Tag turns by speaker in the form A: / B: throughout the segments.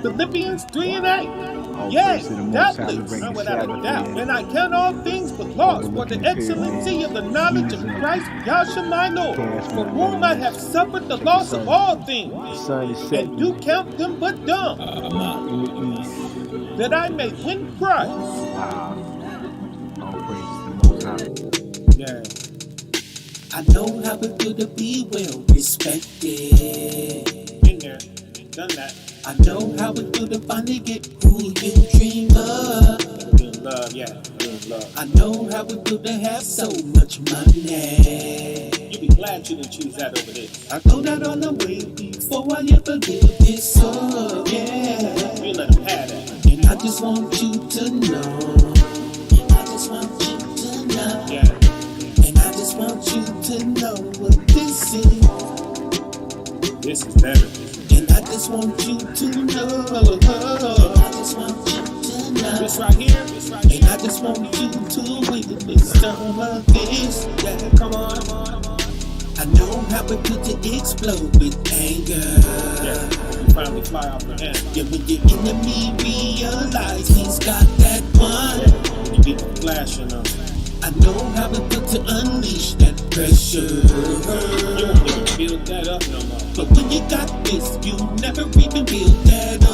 A: Philippians 3 and 8.
B: All praise
A: Yea,
B: to the Most High. We
A: doubtless,
B: bring the
A: without a
B: Sabbath
A: doubt. And
B: in,
A: I count all things but loss for
B: overlooking
A: the
B: the
A: excellency of
B: pyramids,
A: the knowledge of
B: Jesus,
A: Christ Yahshua my Lord,
B: chaos
A: for
B: without
A: whom I have
B: letterings.
A: suffered the
B: Check the
A: loss of
B: sun.
A: all things,
B: The sun is
A: and do
B: setting
A: count them but dung,
B: in the east.
A: that I may win Christ.
B: Wow. All praise to the Most High.
A: Yeah. I know how it feel to be well respected. Been there, done that. I know how it feel to finally get who you dream of. Being love, yeah, being love. I know how it feel to have so much money. You be glad you didn't choose that over this. I throw that on the way before I ever give this up, yeah. We let them have that. And I just want you to know. I just want you to know. Yeah. And I just want you to know what this is. This is better. And I just want you to know. I just want you to know. This right here, this right here. And I just want you to witness some of this. Yeah, come on, come on, come on. I know how it feels to explode with anger. Yeah, you finally fly off the end. Yeah, when your enemy realize he's got that one. Yeah, when you get the flashing on. I know how it feels to unleash that pressure. You won't even build that up no more. But when you got this, you never even build that up.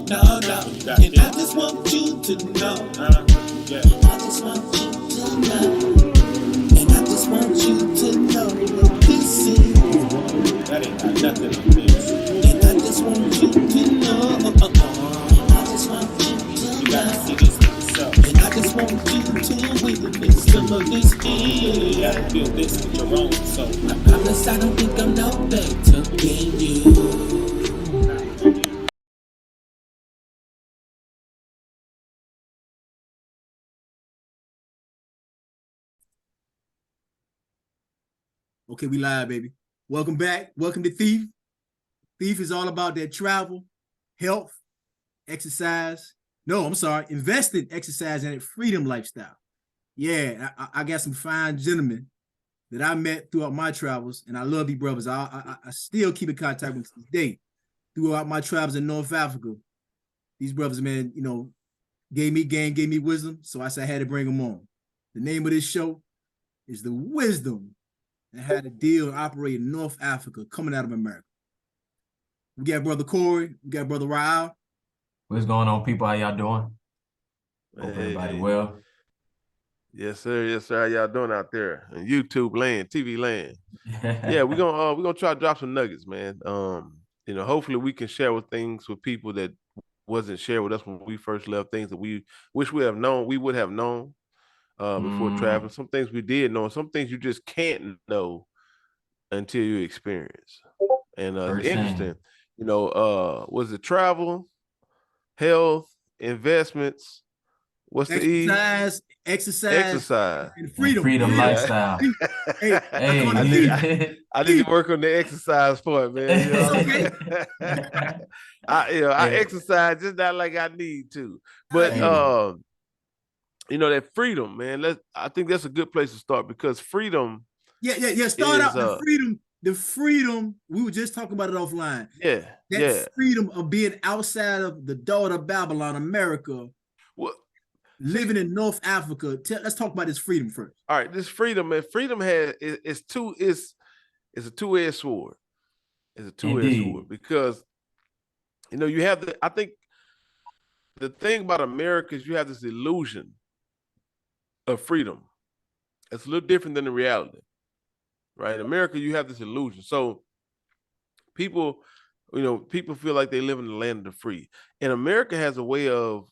A: No, no. And I just want you to know. Yeah. I just want you to know. And I just want you to know what this is. That ain't got nothing to do. And I just want you to know. I just want you to know. You gotta see this for yourself. And I just want you to witness some of this thing. You gotta feel this with your own soul. I promise I don't think I'm no better than you.
C: Okay, we live, baby. Welcome back. Welcome to T.H.I.E.F. T.H.I.E.F is all about that travel, health, exercise. No, I'm sorry, investing, exercise, and a freedom lifestyle. Yeah, I got some fine gentlemen that I met throughout my travels, and I love these brothers. I still keep in contact with them today throughout my travels in North Africa. These brothers, man, you know, gave me game, gave me wisdom, so I said I had to bring them on. The name of this show is The Wisdom and how to deal and operate in North Africa coming out of America. We got brother Corey, we got brother Raul.
D: What's going on, people? How y'all doing? Hope
E: Hey,
D: everybody well.
E: yes, sir. Yes, sir. How y'all doing out there in YouTube land, TV land? Yeah, we're gonna try to drop some nuggets, man. You know, hopefully we can share with things with people that wasn't shared with us when we first left, things that we wish we would have known before traveling. Some things we did know, and some things you just can't know until you experience. And it's interesting, you know, was it travel, health, investments? What's the E?
C: Exercise, and freedom.
D: Freedom lifestyle.
C: Hey,
E: I need to work on the exercise part, man. You know I exercise just not like I need to. But you know, that freedom, man. I think that's a good place to start because freedom.
C: Start out the freedom. We were just talking about it offline. Freedom of being outside of the daughter of Babylon, America. Living in North Africa. Let's talk about this freedom first.
E: All right, this freedom, man. Freedom is a two-edged sword. It's a two-edged sword because you know you have I think the thing about America is you have this illusion of freedom. It's a little different than the reality, right? In America, you have this illusion. So people feel like they live in the land of the free, and America has a way of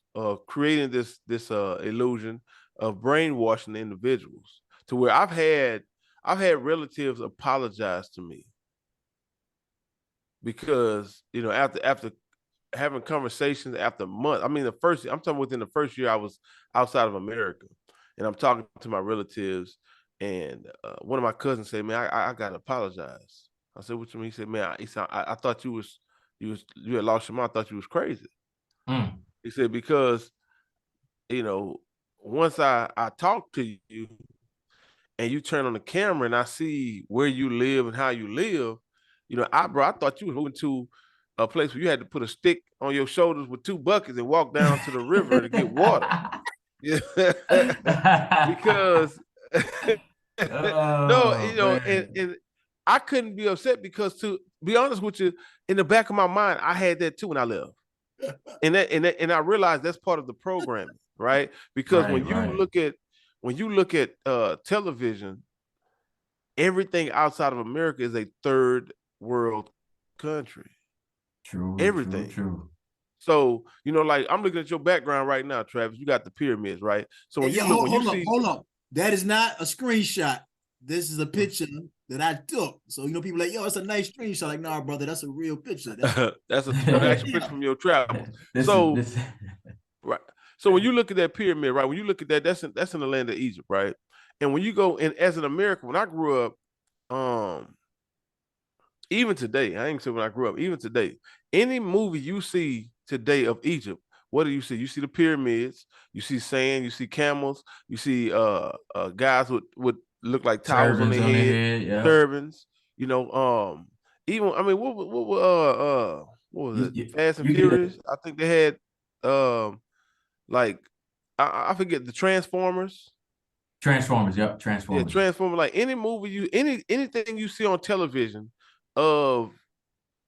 E: creating this illusion of brainwashing individuals to where I've had relatives apologize to me because you know after having conversations after months. I mean, I'm talking within the first year I was outside of America, and I'm talking to my relatives, and one of my cousins said, "Man, I gotta apologize." I said, "What you mean?" He said, "Man, I thought you had lost your mind. I thought you was crazy." He said, "Because, you know, once I talk to you and you turn on the camera and I see where you live and how you live, you know, I thought you was moving to a place where you had to put a stick on your shoulders with 2 buckets and walk down to the river to get water. Yeah. Because no,
D: Oh,
E: you know,
D: man.
E: and I couldn't be upset because, to be honest with you, in the back of my mind, I had that too when I left. And I realized that's part of the programming, right? Because
D: Right,
E: when you look at television, everything outside of America is a third world country.
D: True,
E: Everything.
D: true.
E: So, you know, like I'm looking at your background right now, Travis. You got the pyramids, right? So when
C: Yeah,
E: you look, when you
C: hold up,
E: see,
C: hold up. That is not a screenshot. This is a picture that I took. So, you know, people like, yo, it's a nice screenshot. Like, nah, brother, that's a real picture. That's
E: that's an actual picture from your travels.
D: This
E: So,
D: is
E: right. So when you look at that pyramid, right? When you look at that, that's in the land of Egypt, right? And when you go, and as an American, when I grew up, even today, I ain't say when I grew up, even today, any movie you see today of Egypt, what do you see? You see the pyramids, you see sand, you see camels, you see guys with look like towels on
D: turbans
E: their
D: on their
E: head,
D: head. Yeah.
E: turbans, you know, even I mean, what was it? Fast and
D: You get it.
E: Furious. I think they had like I forget the Transformers.
D: Transformers. Yep.
E: Yeah,
D: Transformers.
E: Transformers. Like any movie anything you see on television of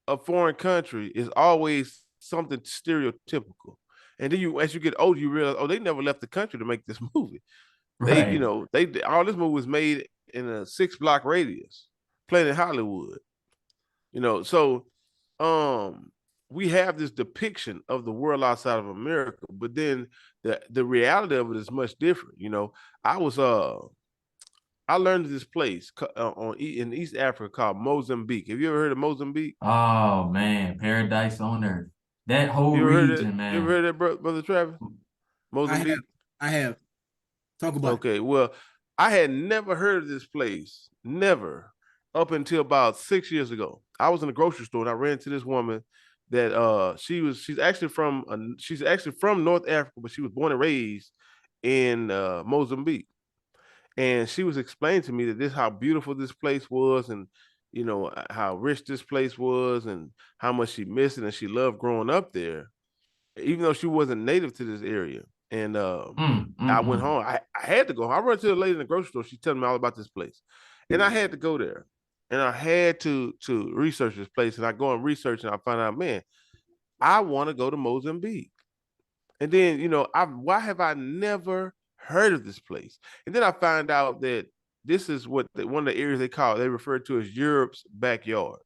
E: a foreign country is always something stereotypical. And then as you get older, you realize, oh, they never left the country to make this movie. They, you
D: Right.
E: know, all this movie was made in a 6-block radius, playing in Hollywood. You know, so we have this depiction of the world outside of America, but then the reality of it is much different. You know, I learned of this place in East Africa called Mozambique. Have you ever heard of Mozambique?
D: Oh man, paradise on earth. That whole
E: You ever heard it?
D: region,
E: You ever
D: man.
E: heard that, Brother Travis?
C: I have.
E: Mozambique?
C: I have. Talk about it.
E: Okay, well, I had never heard of this place, never, up until about 6 years ago. I was in a grocery store and I ran into this woman that she's actually from North Africa, but she was born and raised in Mozambique. And she was explaining to me that this how beautiful this place was, and you know how rich this place was, and how much she missed it, and she loved growing up there, even though she wasn't native to this area. And I went home. I had to go. I run to the lady in the grocery store. She's telling me all about this place, and I had to go there, and I had to research this place. And I go and research, and I find out, man, I want to go to Mozambique. And then, you know, why have I never heard of this place? And then I find out that this is one of the areas they refer to as Europe's backyard.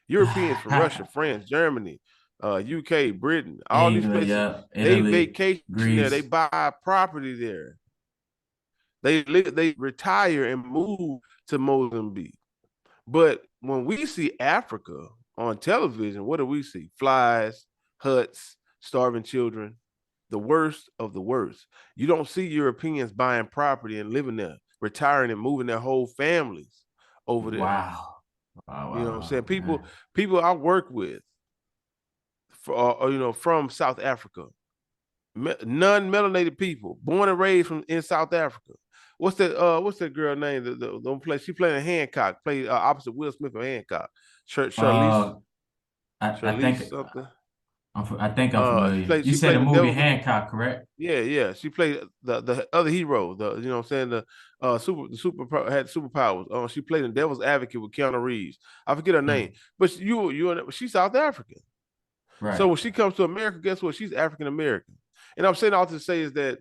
E: Europeans from Russia, France, Germany, UK, Britain, all these
D: England,
E: places,
D: yeah.
E: they
D: Italy,
E: vacation there, they
D: Greece.
E: buy property there. They retire and move to Mozambique. But when we see Africa on television, what do we see? Flies, huts, starving children, the worst of the worst. You don't see Europeans buying property and living there, retiring and moving their whole families over there.
D: Wow.
E: You know what I'm saying?
D: Man.
E: People I work with, you know, from South Africa, non-melanated people, born and raised in South Africa. What's that girl name? The place she played in Hancock, played opposite Will Smith in Hancock.
D: Uh, I
E: Charlize
D: think
E: something.
D: I think I'm familiar. You
E: She
D: said
E: played
D: the
E: the
D: movie
E: devil.
D: Hancock, correct?
E: Yeah. She played the other hero. You know what I'm saying, had superpowers. She played in Devil's Advocate with Keanu Reeves. I forget her name, but she's South African. So
D: Right.
E: when she comes to America, guess what? She's African American. And I'm saying all to say is that,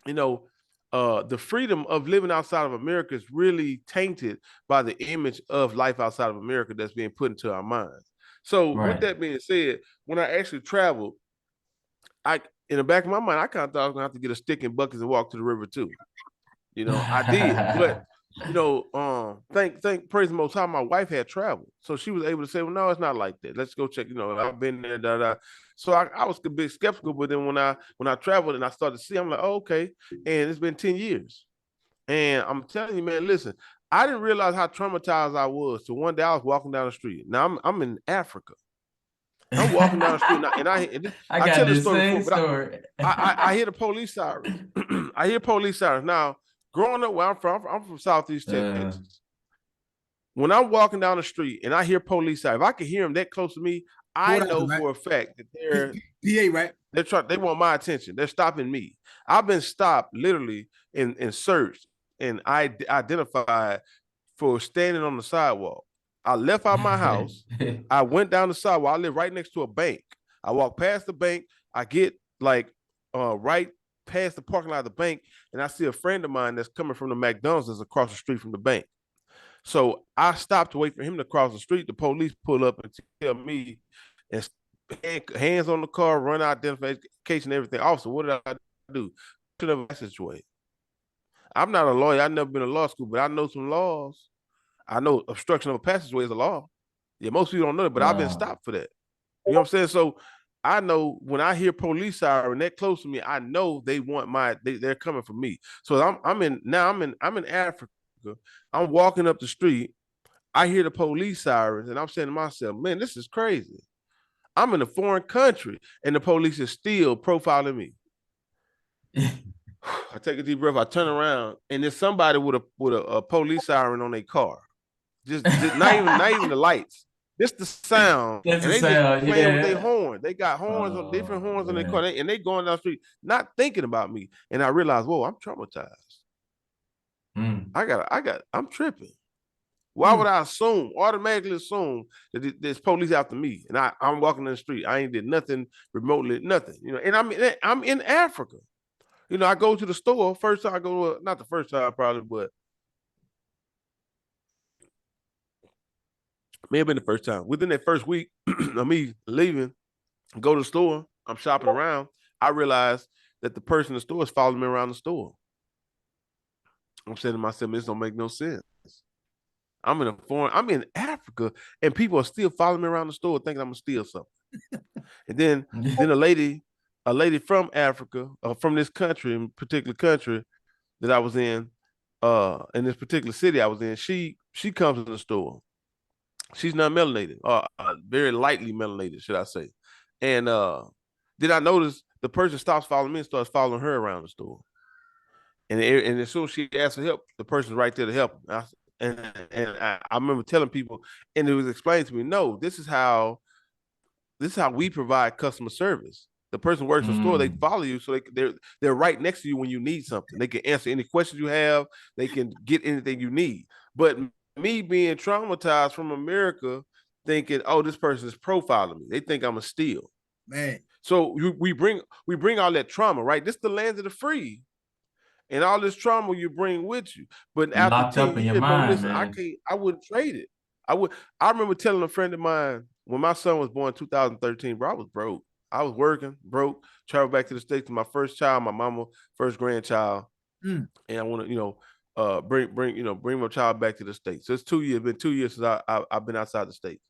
E: you know, the freedom of living outside of America is really tainted by the image of life outside of America that's being put into our minds. So with
D: Right.
E: that being said, when I actually traveled, in the back of my mind, I kind of thought I was gonna have to get a stick and buckets and walk to the river too. You know, I did, but you know, thank praise the Most High, my wife had traveled, so she was able to say, "Well, no, it's not like that. Let's go check." You know, I've been there, da da. So I was a bit skeptical, but then when I traveled and I started to see, I'm like, oh, okay. And it's been 10 years, and I'm telling you, man, listen, I didn't realize how traumatized I was. So one day I was walking down the street. Now I'm in Africa. I'm walking down the street,
D: I
E: I
D: got
E: tell this
D: this
E: story before,
D: same
E: but
D: story.
E: I hear the police sirens. I hear police sirens. Now, growing up where I'm from Southeast Texas. When I'm walking down the street and I hear police sirens, if I can hear them that close to me, I know for a fact that
C: PA, right?
E: they want my attention. They're stopping me. I've been stopped literally and searched and I identified for standing on the sidewalk. I left out my house. I went down the sidewalk. I live right next to a bank. I walk past the bank. I get like right past the parking lot of the bank, and I see a friend of mine that's coming from the McDonald's that's across the street from the bank. So I stopped to wait for him to cross the street. The police pull up and tell me, and hands on the car, run identification, everything. Officer, what did I do? Should have passageway. I'm not a lawyer. I've never been to law school, but I know some laws. I know obstruction of a passageway is a law. Yeah, most people don't know it, but I've been stopped for that. You know what I'm saying? So I know when I hear police siren that close to me, I know they want they're coming for me. So I'm in Africa. I'm walking up the street. I hear the police sirens, and I'm saying to myself, man, this is crazy. I'm in a foreign country, and the police is still profiling me. I take a deep breath. I turn around, and there's somebody with a police siren on their car. Just not even the lights. Just the sound.
D: Just
E: and
D: the
E: they
D: sound,
E: just playing with
D: yeah.
E: their horn. They got horns on different horns on their car. And they going down the street, not thinking about me. And I realized, whoa, I'm traumatized. I'm tripping. Why would I automatically assume that there's police after me? And I'm walking in the street. I ain't did nothing remotely, nothing. You know, and I'm in Africa. You know, I go to the store. First time I go to, not the first time probably, but may have been the first time. Within that first week of me leaving, go to the store, I'm shopping around. I realized that the person in the store is following me around the store. I'm saying to myself, this don't make no sense. I'm in Africa, and people are still following me around the store thinking I'm gonna steal something. And then a lady from Africa, from this country, in particular country that I was in this particular city I was in, she comes to the store. She's not melanated, very lightly melanated, should I say. And did I notice the person stops following me and starts following her around the store? And as soon as she asked for help, the person's right there to help. I remember telling people, and it was explained to me, no, this is how we provide customer service. The person works in the store, they follow you, so they're right next to you when you need something. They can answer any questions you have, they can get anything you need. But me being traumatized from America, thinking, oh, this person is profiling me. They think I'm a steal.
C: Man.
E: So we bring all that trauma, right? This is the land of the free. And all this trauma you bring with you. But after 10 years, bro, listen, I wouldn't trade it. I remember telling a friend of mine when my son was born in 2013, bro, I was broke. I was working, broke, traveled back to the States to my first child, my mama, first grandchild. And I want to, bring my child back to the States. So it's 2 years, been 2 years since I've been outside the States.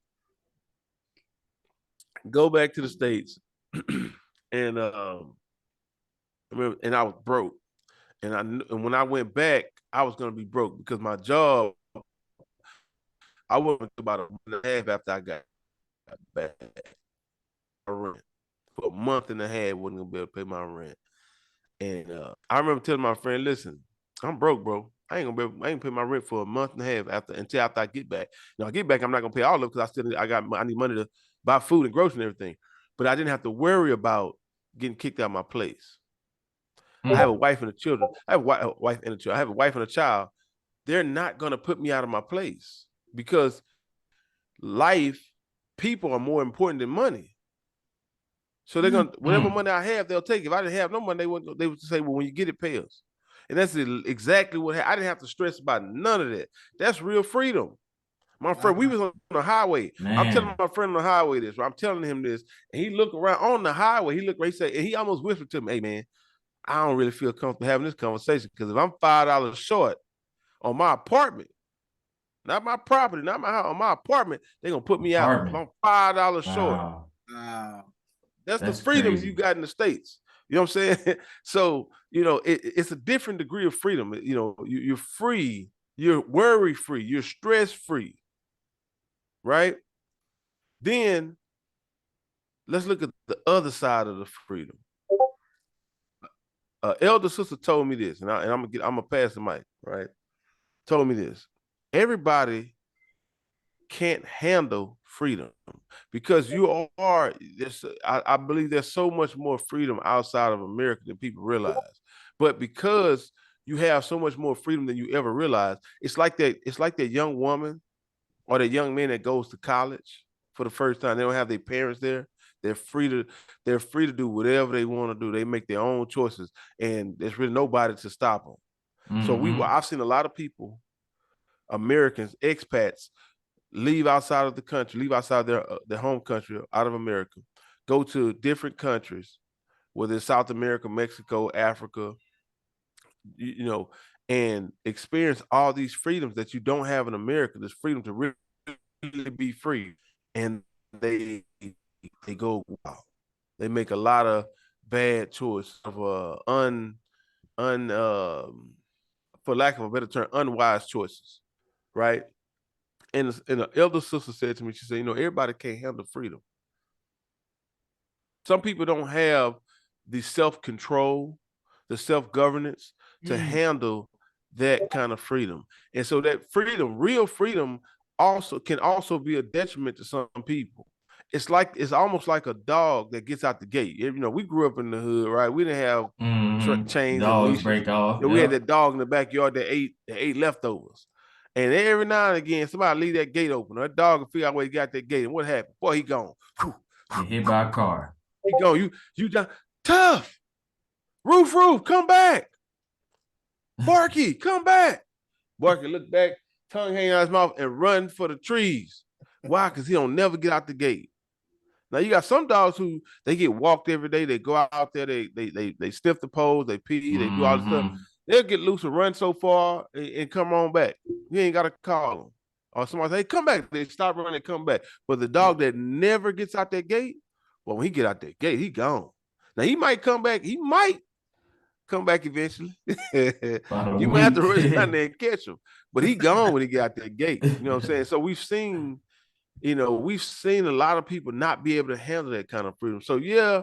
E: Go back to the States and I was broke. And when I went back, I was gonna be broke because my job, I went about a month and a half after I got back. Rent for a month and a half, wasn't gonna be able to pay my rent. And I remember telling my friend, "Listen, I'm broke, bro. I ain't pay my rent for a month and a half until after I get back. Now I get back, I'm not gonna pay all of it because I need money to buy food and groceries and everything. But I didn't have to worry about getting kicked out of my place. I have a wife and a children. I have a wife and a child. I have a wife and a child. They're not going to put me out of my place because people are more important than money. So they're going to, whatever money I have, they'll take. If I didn't have no money, they would say, well, when you get it, pay us. And that's exactly what happened. I didn't have to stress about none of that. That's real freedom. My friend, we was on the highway. Man. I'm telling my friend on the highway this. I'm telling him this. And he looked around on the highway. He said, and he almost whispered to me, hey, man, I don't really feel comfortable having this conversation because if I'm $5 short on my apartment, not my property, not my house, on my apartment, they're gonna put me out. If I'm $5 short. Wow. That's the freedom crazy. You got in the States. You know what I'm saying? So, it's a different degree of freedom. You're free, you're worry free, you're stress free. Right? Then let's look at the other side of the freedom. Elder sister told me this, and I'm gonna pass the mic, right? Told me this. Everybody can't handle freedom because you are. I believe there's so much more freedom outside of America than people realize. But because you have so much more freedom than you ever realized, it's like that. It's like that young woman or that young man that goes to college for the first time. They don't have their parents there. They're free to do whatever they want to do. They make their own choices, and there's really nobody to stop them. So I've seen a lot of people, Americans, expats, leave outside of the country, leave outside their home country, out of America, go to different countries, whether it's South America, Mexico, Africa, you know, and experience all these freedoms that you don't have in America. This freedom to really be free, and they go wow. They make a lot of bad choices of for lack of a better term, unwise choices, right? And an elder sister said to me, she said, everybody can't handle freedom. Some people don't have the self-control, the self-governance to handle that kind of freedom. And so that freedom, real freedom, can also be a detriment to some people. It's almost like a dog that gets out the gate. We grew up in the hood, right? We didn't have chains and
D: Dogs
E: leashes.
D: break off.
E: We had that dog in the backyard that ate leftovers. And every now and again, somebody leave that gate open. That dog will figure out where he got that gate. And what happened? Boy, he gone.
D: Get hit by a car.
E: He gone. You done. Tough. Roof, come back. Barky, come back. Barky look back, tongue hanging out his mouth, and run for the trees. Why? Because he don't never get out the gate. Now you got some dogs who they get walked every day. They go out there, they sniff the poles, they pee, they do all this stuff. They'll get loose and run so far and come on back. You ain't got to call them. Or somebody say, hey, come back. They stop running and come back. But the dog that never gets out that gate, well, when he get out that gate, he gone. Now he might come back. He might come back eventually. You might have to run down there and catch him. But he gone when he get out that gate. You know what I'm saying? So we've seen a lot of people not be able to handle that kind of freedom. So yeah,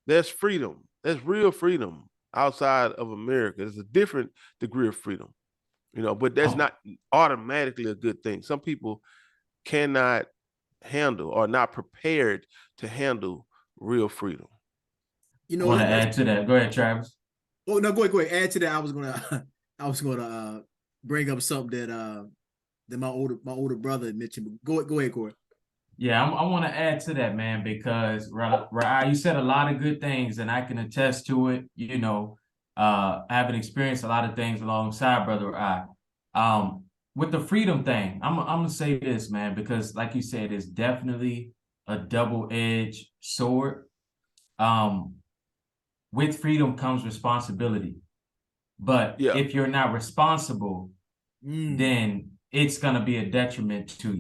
E: there's freedom. There's real freedom outside of America. There's a different degree of freedom, but that's not automatically a good thing. Some people cannot handle or not prepared to handle real freedom.
D: I want to add to that. Go ahead, Travis.
C: Oh no, go ahead. Add to that. I was gonna bring up something that my older brother mentioned. Go ahead, Corey.
D: Yeah, I want to add to that, man, because you said a lot of good things, and I can attest to it. Having experienced a lot of things alongside Brother I. With the freedom thing, I'm gonna say this, man, because like you said, it's definitely a double-edged sword. With freedom comes responsibility, but if you're not responsible, then it's gonna be a detriment to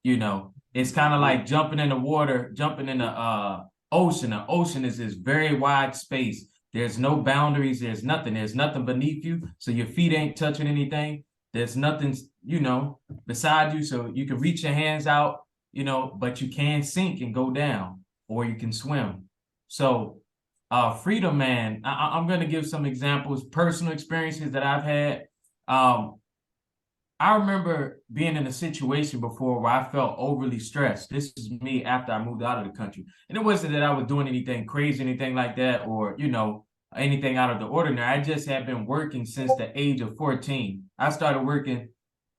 D: you. It's kind of like jumping in the water, jumping in the ocean. The ocean is this very wide space. There's no boundaries. There's nothing beneath you. So your feet ain't touching anything. There's nothing, beside you. So you can reach your hands out, but you can sink and go down, or you can swim. So freedom, man, I'm going to give some examples, personal experiences that I've had. I remember being in a situation before where I felt overly stressed. This is me after I moved out of the country. And it wasn't that I was doing anything crazy, anything like that, or, anything out of the ordinary. I just had been working since the age of 14. I started working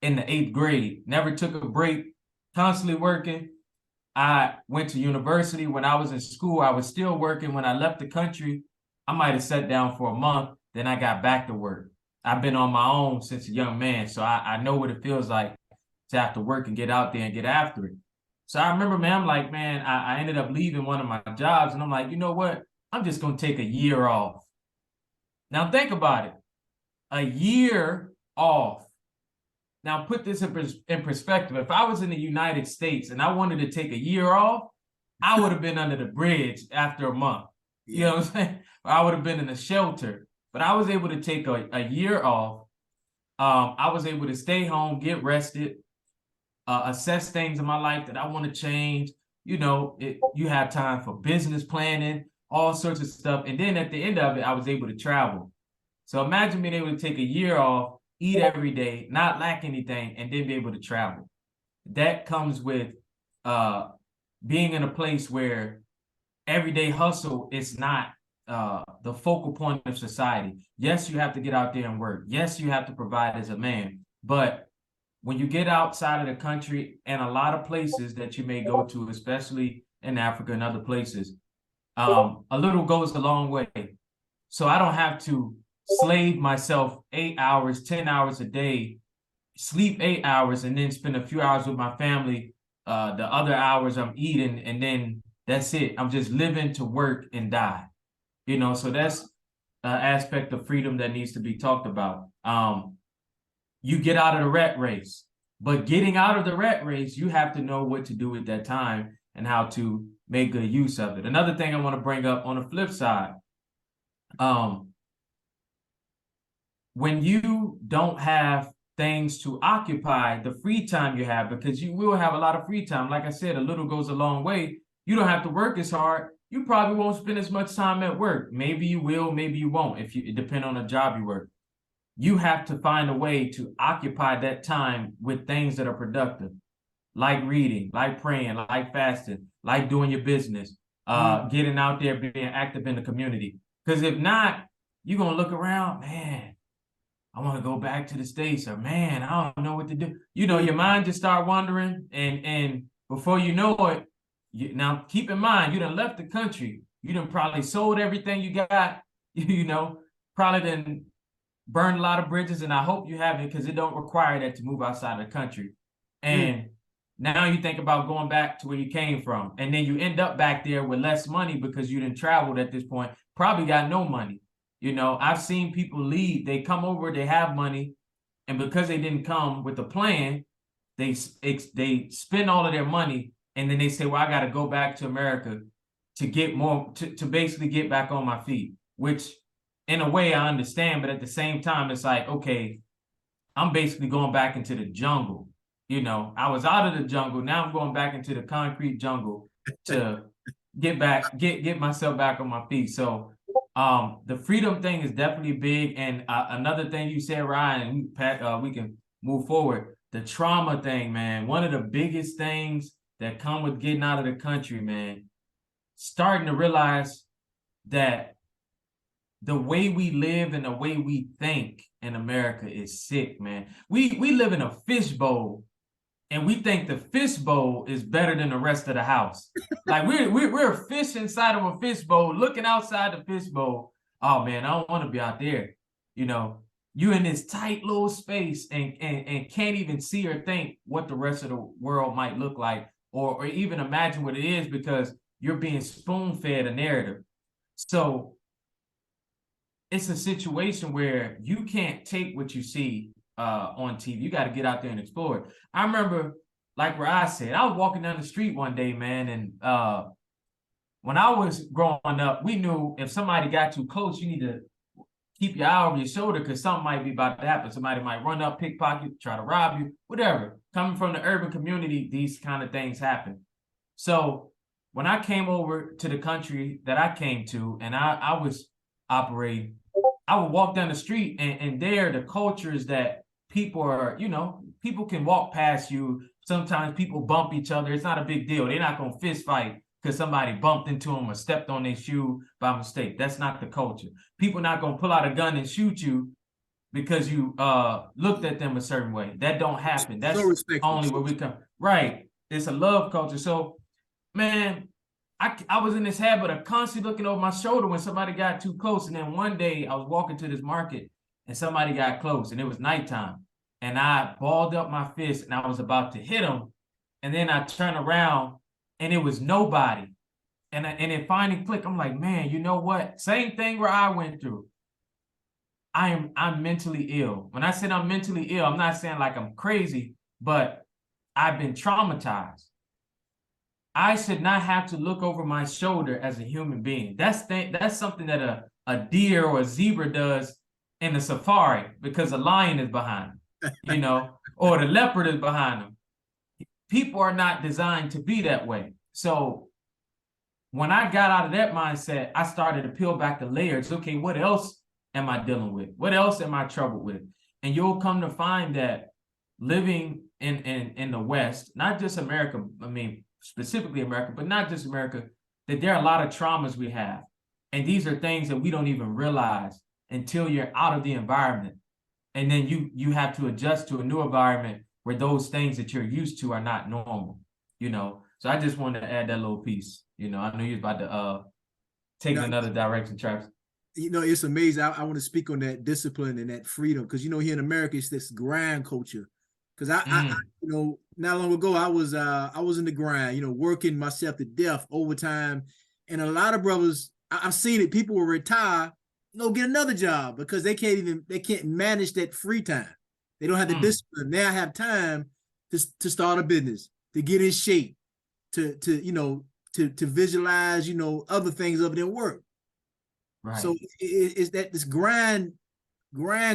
D: in the 8th grade, never took a break, constantly working. I went to university. When I was in school, I was still working. When I left the country, I might have sat down for a month, then I got back to work. I've been on my own since a young man, so I know what it feels like to have to work and get out there and get after it. So I remember, man, I'm like, man, I ended up leaving one of my jobs, and I'm like, you know what? I'm just going to take a year off. Now think about it. A year off. Now put this in perspective. If I was in the United States and I wanted to take a year off, I would have been under the bridge after a month. You know what I'm saying? Or I would have been in a shelter. But I was able to take a year off. I was able to stay home, get rested, assess things in my life that I want to change. You have time for business planning, all sorts of stuff. And then at the end of it, I was able to travel. So imagine being able to take a year off, eat every day, not lack anything, and then be able to travel. that comes with being in a place where everyday hustle is not the focal point of society. Yes, you have to get out there and work. Yes, you have to provide as a man. But when you get outside of the country and a lot of places that you may go to, especially in Africa and other places, a little goes a long way. So I don't have to slave myself 8 hours, 10 hours a day, sleep 8 hours, and then spend a few hours with my family. The other hours I'm eating, and then that's it. I'm just living to work and die. So that's an aspect of freedom that needs to be talked about. You get out of the rat race, but getting out of the rat race, you have to know what to do at that time and how to make good use of it. Another thing I want to bring up on the flip side, when you don't have things to occupy the free time you have, because you will have a lot of free time. Like I said, a little goes a long way. You don't have to work as hard. You probably won't spend as much time at work. Maybe you will, maybe you won't, it depends on the job you work. You have to find a way to occupy that time with things that are productive, like reading, like praying, like fasting, like doing your business, getting out there, being active in the community. Because if not, you're going to look around, man, I want to go back to the States, or man, I don't know what to do. Your mind just start wandering, and before you know it, now keep in mind, you done left the country. You done probably sold everything you got, probably done burned a lot of bridges, and I hope you haven't, because it don't require that to move outside the country. And now you think about going back to where you came from, and then you end up back there with less money because you didn't traveled at this point, probably got no money. I've seen people leave, they come over, they have money, and because they didn't come with a plan, they spend all of their money, and then they say, well, I got to go back to America to get more, to basically get back on my feet, which in a way I understand, but at the same time, it's like, okay, I'm basically going back into the jungle. I was out of the jungle. Now I'm going back into the concrete jungle to get myself back on my feet. So the freedom thing is definitely big. And another thing you said, Ryan, we can move forward. The trauma thing, man, one of the biggest things that come with getting out of the country, man, starting to realize that the way we live and the way we think in America is sick, man. We live in a fishbowl, and we think the fishbowl is better than the rest of the house. Like we're a fish inside of a fishbowl, looking outside the fishbowl. Oh man, I don't want to be out there. You in this tight little space and can't even see or think what the rest of the world might look like, or even imagine what it is, because you're being spoon-fed a narrative. So it's a situation where you can't take what you see on TV. You got to get out there and explore it. I remember, like where I said, I was walking down the street one day, man, and when I was growing up, we knew if somebody got too close, you need to keep your eye over your shoulder, because something might be about to happen. Somebody might run up, pickpocket, try to rob you, whatever. Coming from the urban community, these kind of things happen. So when I came over to the country that I came to, and I was operating, I would walk down the street, and there the culture is that people are, people can walk past you. Sometimes people bump each other. It's not a big deal. They're not going to fist fight because somebody bumped into them or stepped on their shoe by mistake. That's not the culture. People not going to pull out a gun and shoot you because you looked at them a certain way. That don't happen. That's so only where we come. Right. It's a love culture. So, man, I was in this habit of constantly looking over my shoulder when somebody got too close. And then one day I was walking to this market and somebody got close, and it was nighttime. And I balled up my fist and I was about to hit him. And then I turned around and it was nobody. And it finally clicked. I'm like, man, you know what? Same thing where I went through. I'm mentally ill. When I said I'm mentally ill, I'm not saying like I'm crazy, but I've been traumatized. I should not have to look over my shoulder as a human being. That's something that a deer or a zebra does in a safari, because a lion is behind them, or the leopard is behind them. People are not designed to be that way. So when I got out of that mindset, I started to peel back the layers. Okay, what else am I dealing with? What else am I troubled with? And you'll come to find that living in the West, not just America, I mean, specifically America, but not just America, that there are a lot of traumas we have. And these are things that we don't even realize until you're out of the environment. And then you have to adjust to a new environment where those things that you're used to are not normal, you know. So I just wanted to add that little piece. You know, I know you're about to take
C: Now,
D: another direction, Travis.
C: you know, it's amazing. I want to speak on that discipline and that freedom because you know here in America it's this grind culture. Because I, you know, not long ago I was in the grind, you know, working myself to death overtime, and a lot of brothers I've seen it. People will retire, you know, get another job because they can't manage that free time. They don't have the discipline. Now I have time to start a business, to get in shape, to you know to visualize, you know, other things other than work.
D: Right.
C: So it's that this grind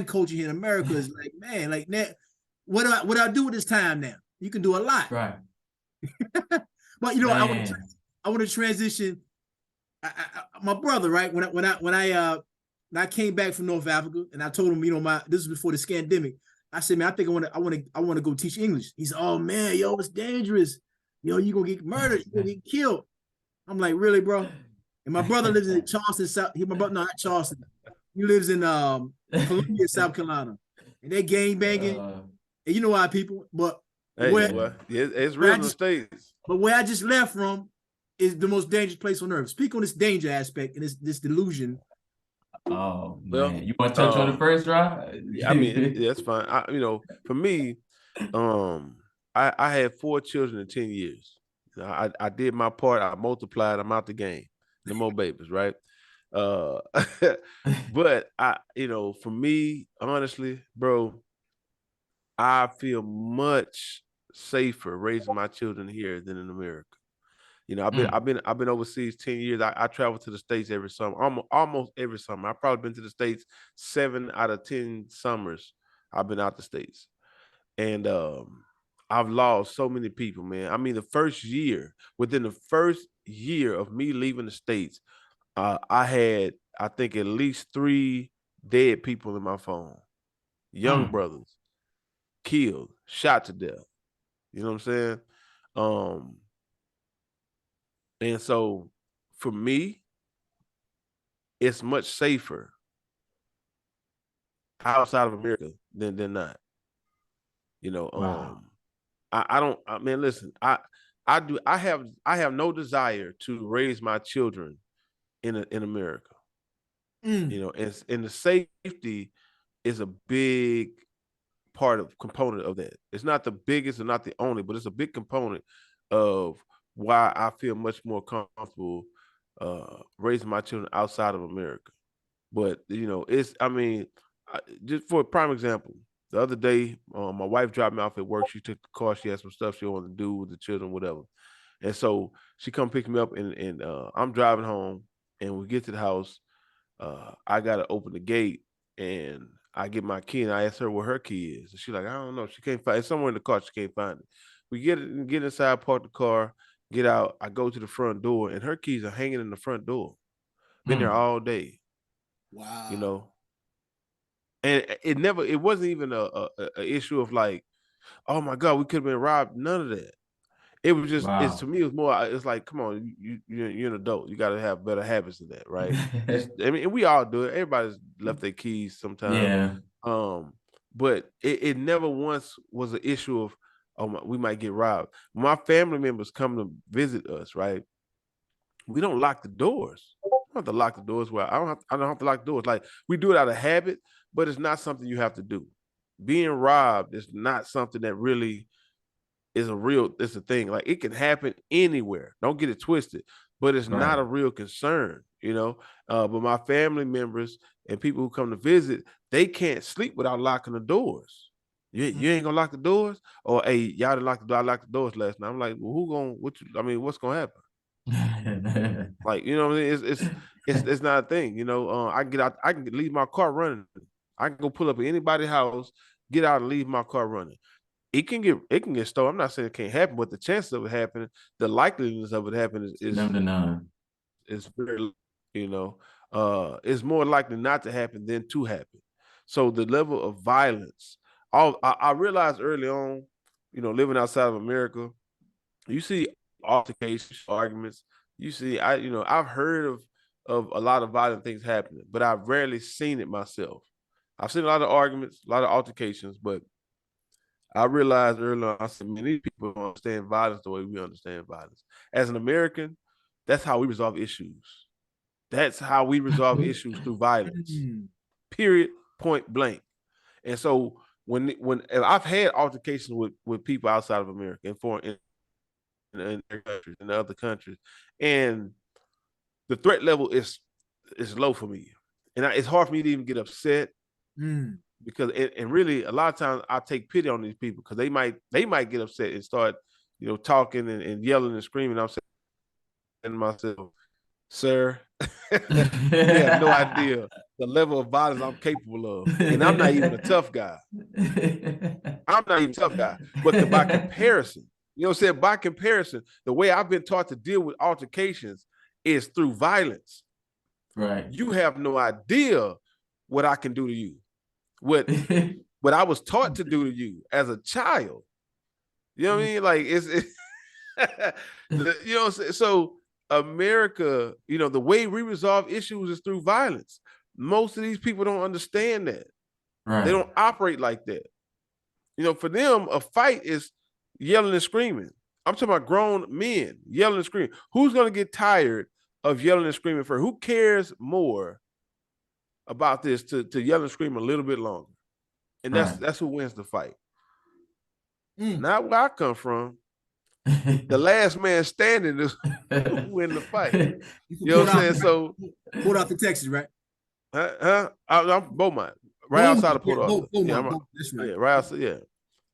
C: culture here in America is like, man, like that. What do I do with this time now? You can do a lot.
D: Right.
C: But you know,
D: Man.
C: I want to transition. My brother, right? When I came back from North Africa and I told him, you know, this was before the scandemic. I said, man, I think I want to go teach English. He said, oh man, yo, it's dangerous. Yo, you gonna get murdered, you gonna get killed. I'm like, really, bro? And my brother lives in Charleston, South. My brother, no, not Charleston. He lives in Columbia, South Carolina, and they gang banging. And you know why people, but
E: hey, well, it's real in the States.
C: But where I just left from is the most dangerous place on earth. Speak on this danger aspect and this delusion.
D: Oh man,
E: well,
D: you want to touch on the first drive?
E: I mean, that's fine. You know, for me, I had 4 children in 10 years. You know, I did my part. I multiplied. I'm out the game. No more babies, right? But you know, for me, honestly, bro, I feel much safer raising my children here than in America. You know, I've been overseas 10 years. I travel to the States every summer, almost every summer. I've probably been to the States 7 out of 10 summers. I've been out the States. And I've lost so many people, man. I mean, within the first year of me leaving the States, I had, I think, at least 3 dead people in my phone. Young brothers killed, shot to death. You know what I'm saying? And so for me, it's much safer outside of America than not. You know,
D: Wow.
E: I don't. I mean, listen, I have no desire to raise my children in America. You know, and the safety is a big component of that. It's not the biggest and not the only, but it's a big component of why I feel much more comfortable raising my children outside of America. But you know, I mean, just for a prime example, the other day, my wife dropped me off at work. She took the car. She had some stuff she wanted to do with the children, whatever. And so she come pick me up, and I'm driving home, and we get to the house. I gotta open the gate, and I get my key, and I ask her where her key is, and she's like, I don't know. She can't find it. It's somewhere in the car. She can't find it. We get inside, park the car, get out. I go to the front door, and her keys are hanging in the front door. Been there all day.
C: Wow.
E: You know, and it wasn't even a issue of like, oh my God, we could have been robbed. None of that. It was just, it's to me, it was more, it's like, come on, you're an adult. You got to have better habits than that, right? I mean, and we all do it. Everybody's left their keys sometime.
D: Yeah.
E: But it never once was an issue of, we might get robbed. My family members come to visit us, right? We don't lock the doors. I don't have to lock the doors. Well, I don't have to lock the doors. Like, we do it out of habit, but it's not something you have to do. Being robbed is not something that really is it's a thing. Like, it can happen anywhere. Don't get it twisted, but it's not a real concern, you know. But my family members and people who come to visit, they can't sleep without locking the doors. You ain't gonna lock the doors? Or, hey, y'all didn't lock the door. I locked the doors last night. I'm like, well, what's gonna happen? Like, you know what I mean? It's not a thing, you know. I can leave my car running. I can go pull up at anybody's house, get out and leave my car running. It can get stolen. I'm not saying it can't happen, but the chance of it happening, the likeliness of it happening is very, you know, it's more likely not to happen than to happen. So the level of violence, I realized early on, living outside of America, you see altercations, arguments. You see, I've heard of a lot of violent things happening, but I've rarely seen it myself. I've seen a lot of arguments, a lot of altercations, but I realized early on, I said, man, these people don't understand violence the way we understand violence. As an American, that's how we resolve issues. That's how we resolve issues through violence. Period, point blank. And so when I've had altercations with people outside of America and foreign in their countries, in other countries, and the threat level is low for me, and it's hard for me to even get upset because and really a lot of times I take pity on these people because they might get upset and start talking and yelling and screaming. I'm saying to myself, sir, you have no idea the level of violence I'm capable of, and I'm not even a tough guy. I'm not even a tough guy, but by comparison, you know what I'm saying? By comparison, the way I've been taught to deal with altercations is through violence.
D: Right.
E: You have no idea what I can do to you. What I was taught to do to you as a child. You know what I mean? Like so America, the way we resolve issues is through violence. Most of these people don't understand that.
D: Right.
E: They don't operate like that. For them, a fight is yelling and screaming. I'm talking about grown men yelling and screaming. Who's going to get tired of yelling and screaming first? Who cares more about this to yell and scream a little bit longer? And that's who wins the fight. Not where I come from. The last man standing is who win the fight. You know what I'm saying? So
C: Port Arthur, Texas, right?
E: I'm Beaumont, right outside of Port Arthur.
C: Beaumont, that's right.
E: Yeah, right outside. Yeah.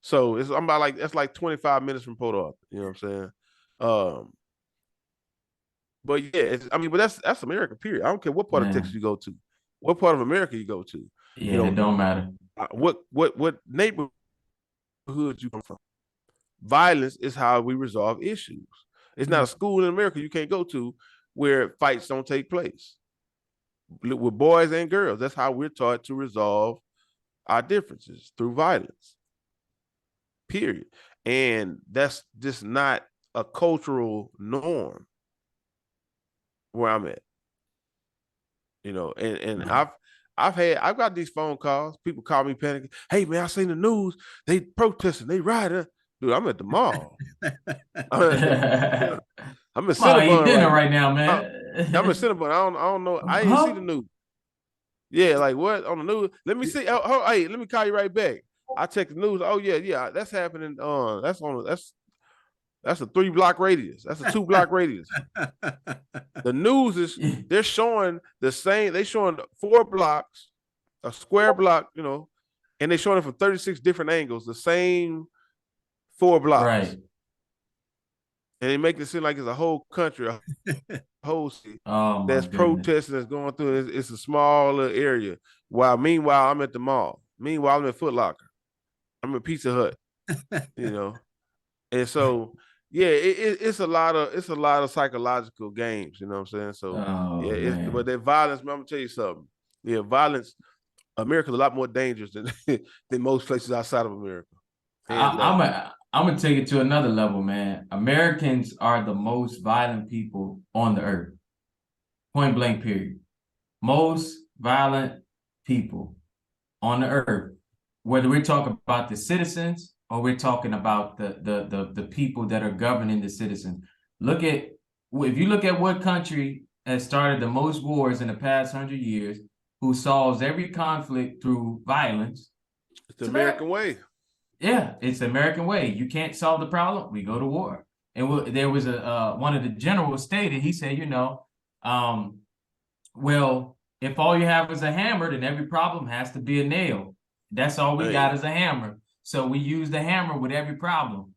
E: So I'm about that's like 25 minutes from Port Arthur. You know what I'm saying? But yeah, but that's America. Period. I don't care what part of Texas you go to, what part of America you go to.
D: Yeah, it don't matter.
E: What neighborhood you come from. Violence is how we resolve issues. It's not a school in America you can't go to where fights don't take place. With boys and girls, that's how we're taught to resolve our differences, through violence. Period. And that's just not a cultural norm where I'm at. And I've got these phone calls. People call me panicking. Hey man, I seen the news. They protesting. They rioting. Dude, I'm at the mall. I'm in Cinnabon
D: right now, man.
E: I'm in Cinnabon. I don't know. I ain't see the news. Yeah, like what on the news? Let me see. Hey, let me call you right back. I check the news. Oh yeah, that's happening. That's a 3-block radius. That's a 2-block radius. The news is they're showing the same. They showing 4 blocks, a square block, and they're showing it from 36 different angles. The same 4 blocks,
D: right?
E: And they make it seem like it's a whole country, a whole city that's protesting, that's going through. It's a small area. Meanwhile, I'm at the mall. Meanwhile, I'm at Foot Locker. I'm at Pizza Hut. And so. Yeah, it's a lot of psychological games, you know what I'm saying? So but that violence, man, I'm gonna tell you something. Yeah, violence, America's a lot more dangerous than most places outside of America.
D: I'm gonna take it to another level, man. Americans are the most violent people on the earth. Point blank, period. Most violent people on the earth. Whether we're talking about the citizens or we're talking about the people that are governing the citizens. If you look at what country has started the most wars in the past 100 years, who solves every conflict through violence,
E: it's the American way.
D: Yeah, it's the American way. You can't solve the problem, we go to war. And there was one of the generals stated, he said, well, if all you have is a hammer, then every problem has to be a nail. That's all we got is a hammer. So we use the hammer with every problem.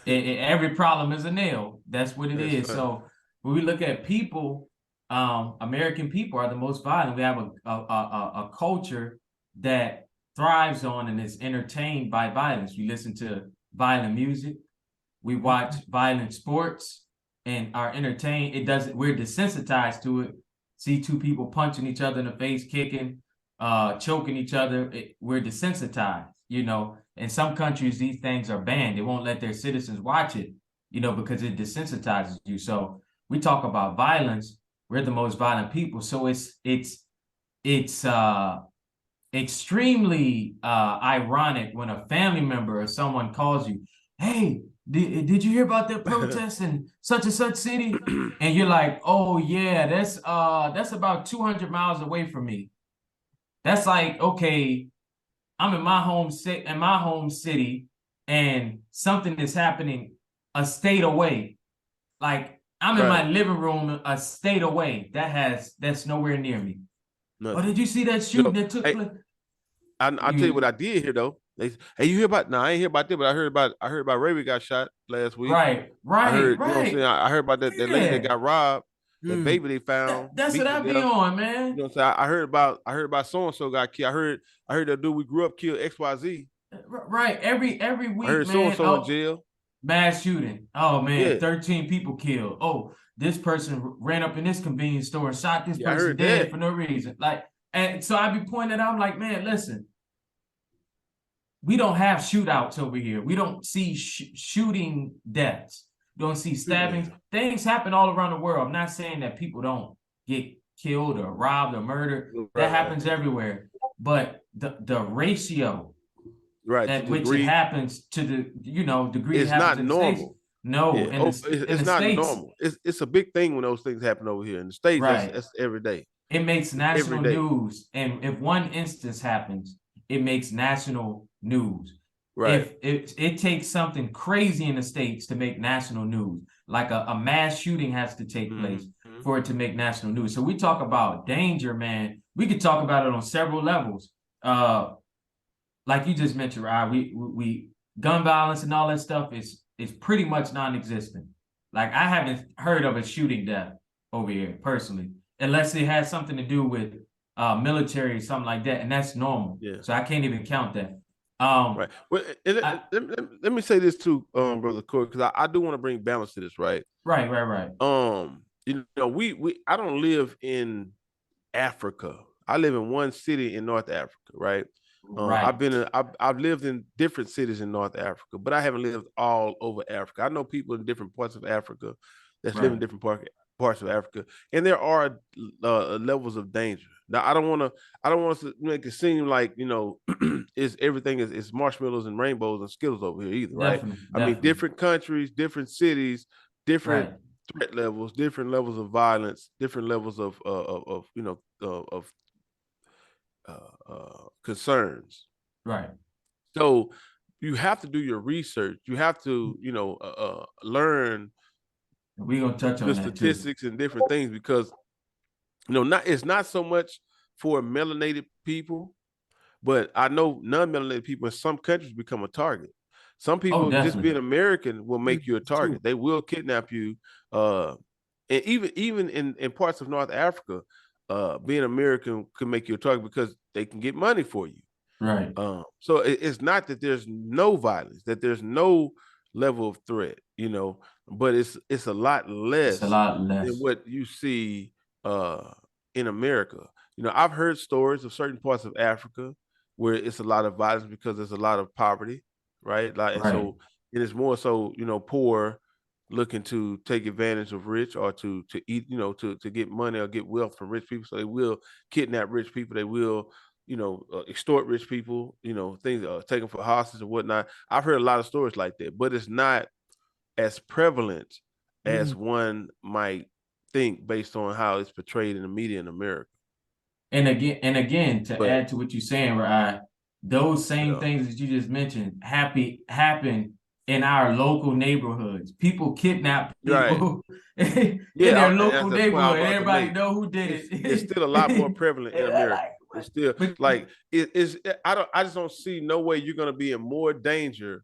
D: Every problem is a nail. That's what it is. Funny. So when we look at people, American people are the most violent. We have a culture that thrives on and is entertained by violence. We listen to violent music. We watch violent sports and are entertained. We're desensitized to it. See 2 people punching each other in the face, kicking, choking each other. We're desensitized, in some countries, these things are banned. They won't let their citizens watch it, because it desensitizes you. So we talk about violence. We're the most violent people. So it's extremely ironic when a family member or someone calls you, hey, did you hear about that protest in such and such city? And you're like, oh yeah, that's about 200 miles away from me. That's like, okay, I'm in my home city, and something is happening a state away. Like I'm in my living room a state away. That's nowhere near me.
E: Nothing.
D: Oh, did you see that shooting that took place?
E: I'll tell you what I did hear though. Hey, you hear about? No, I ain't hear about that, but I heard about Ray got shot last week.
D: Right.
E: I heard, you know what I'm saying? I heard about that lady that got robbed, that baby they found.
D: That's what I be on, man.
E: You know what I'm saying? I heard about so and so got killed. I heard that dude we grew up killed XYZ.
D: Right. Every week,
E: I heard
D: man.
E: so and so in jail.
D: Mass shooting. Oh man,
E: Yeah.
D: 13 people killed. Oh, this person ran up in this convenience store and shot this
E: Yeah, I
D: person
E: heard
D: dead
E: that.
D: for no reason. Like, and so I be pointing out, I'm like, man, listen, we don't have shootouts over here. We don't see shooting deaths. We don't see stabbings. Things happen all around the world. I'm not saying that people don't get killed or robbed or murdered. That happens everywhere. But the ratio at which it happens to the degree
E: it's
D: it happens
E: not
D: in the
E: normal.
D: States. No,
E: yeah. It's not
D: States,
E: normal. It's a big thing when those things happen over here in the States.
D: Right.
E: That's every day.
D: It makes national news, and if one instance happens, it makes national news.
E: Right.
D: If it takes something crazy in the States to make national news, like a mass shooting has to take place for it to make national news. So we talk about danger, man. We could talk about it on several levels. Like you just mentioned, Ryan, we gun violence and all that stuff is pretty much non-existent. Like I haven't heard of a shooting death over here personally, unless it has something to do with military or something like that, and that's normal.
E: Yeah.
D: So I can't even count that.
E: Right. Well, let me say this too, Brother Corey, because I do want to bring balance to this, right?
D: Right.
E: I don't live in Africa. I live in one city in North Africa, right? I've lived in different cities in North Africa, but I haven't lived all over Africa. I know people in different parts of Africa that live in different parts of Africa, and there are levels of danger. Now, I don't want to make it seem like is everything is marshmallows and rainbows and Skittles over here either, right?
D: Definitely.
E: I mean, different countries, different cities, different threat levels, different levels of violence, different levels of concerns.
D: Right.
E: So you have to do your research. You have to, learn.
D: We're gonna touch on
E: the
D: that
E: statistics and different things because, it's not so much for melanated people, but I know non-melanated people in some countries become a target. Some people just being American will make you a target. They will kidnap you. And even in parts of North Africa, being American can make you a target because they can get money for you.
D: Right.
E: So it's not that there's no violence, that there's no level of threat, but it's a lot less. Than what you see in America. I've heard stories of certain parts of Africa where it's a lot of violence because there's a lot of poverty, right? And so it is more so, poor looking to take advantage of rich or to eat, to get money or get wealth from rich people. So they will kidnap rich people. They will, extort rich people, things taken for hostage and whatnot. I've heard a lot of stories like that, but it's not as prevalent as one might think based on how it's portrayed in the media in America.
D: And again, to add to what you're saying, Ryan, those same things that you just mentioned happen in our local neighborhoods. People kidnap people in their local neighborhood. Everybody know who did it.
E: It's still a lot more prevalent in America. It's still I just don't see no way you're gonna be in more danger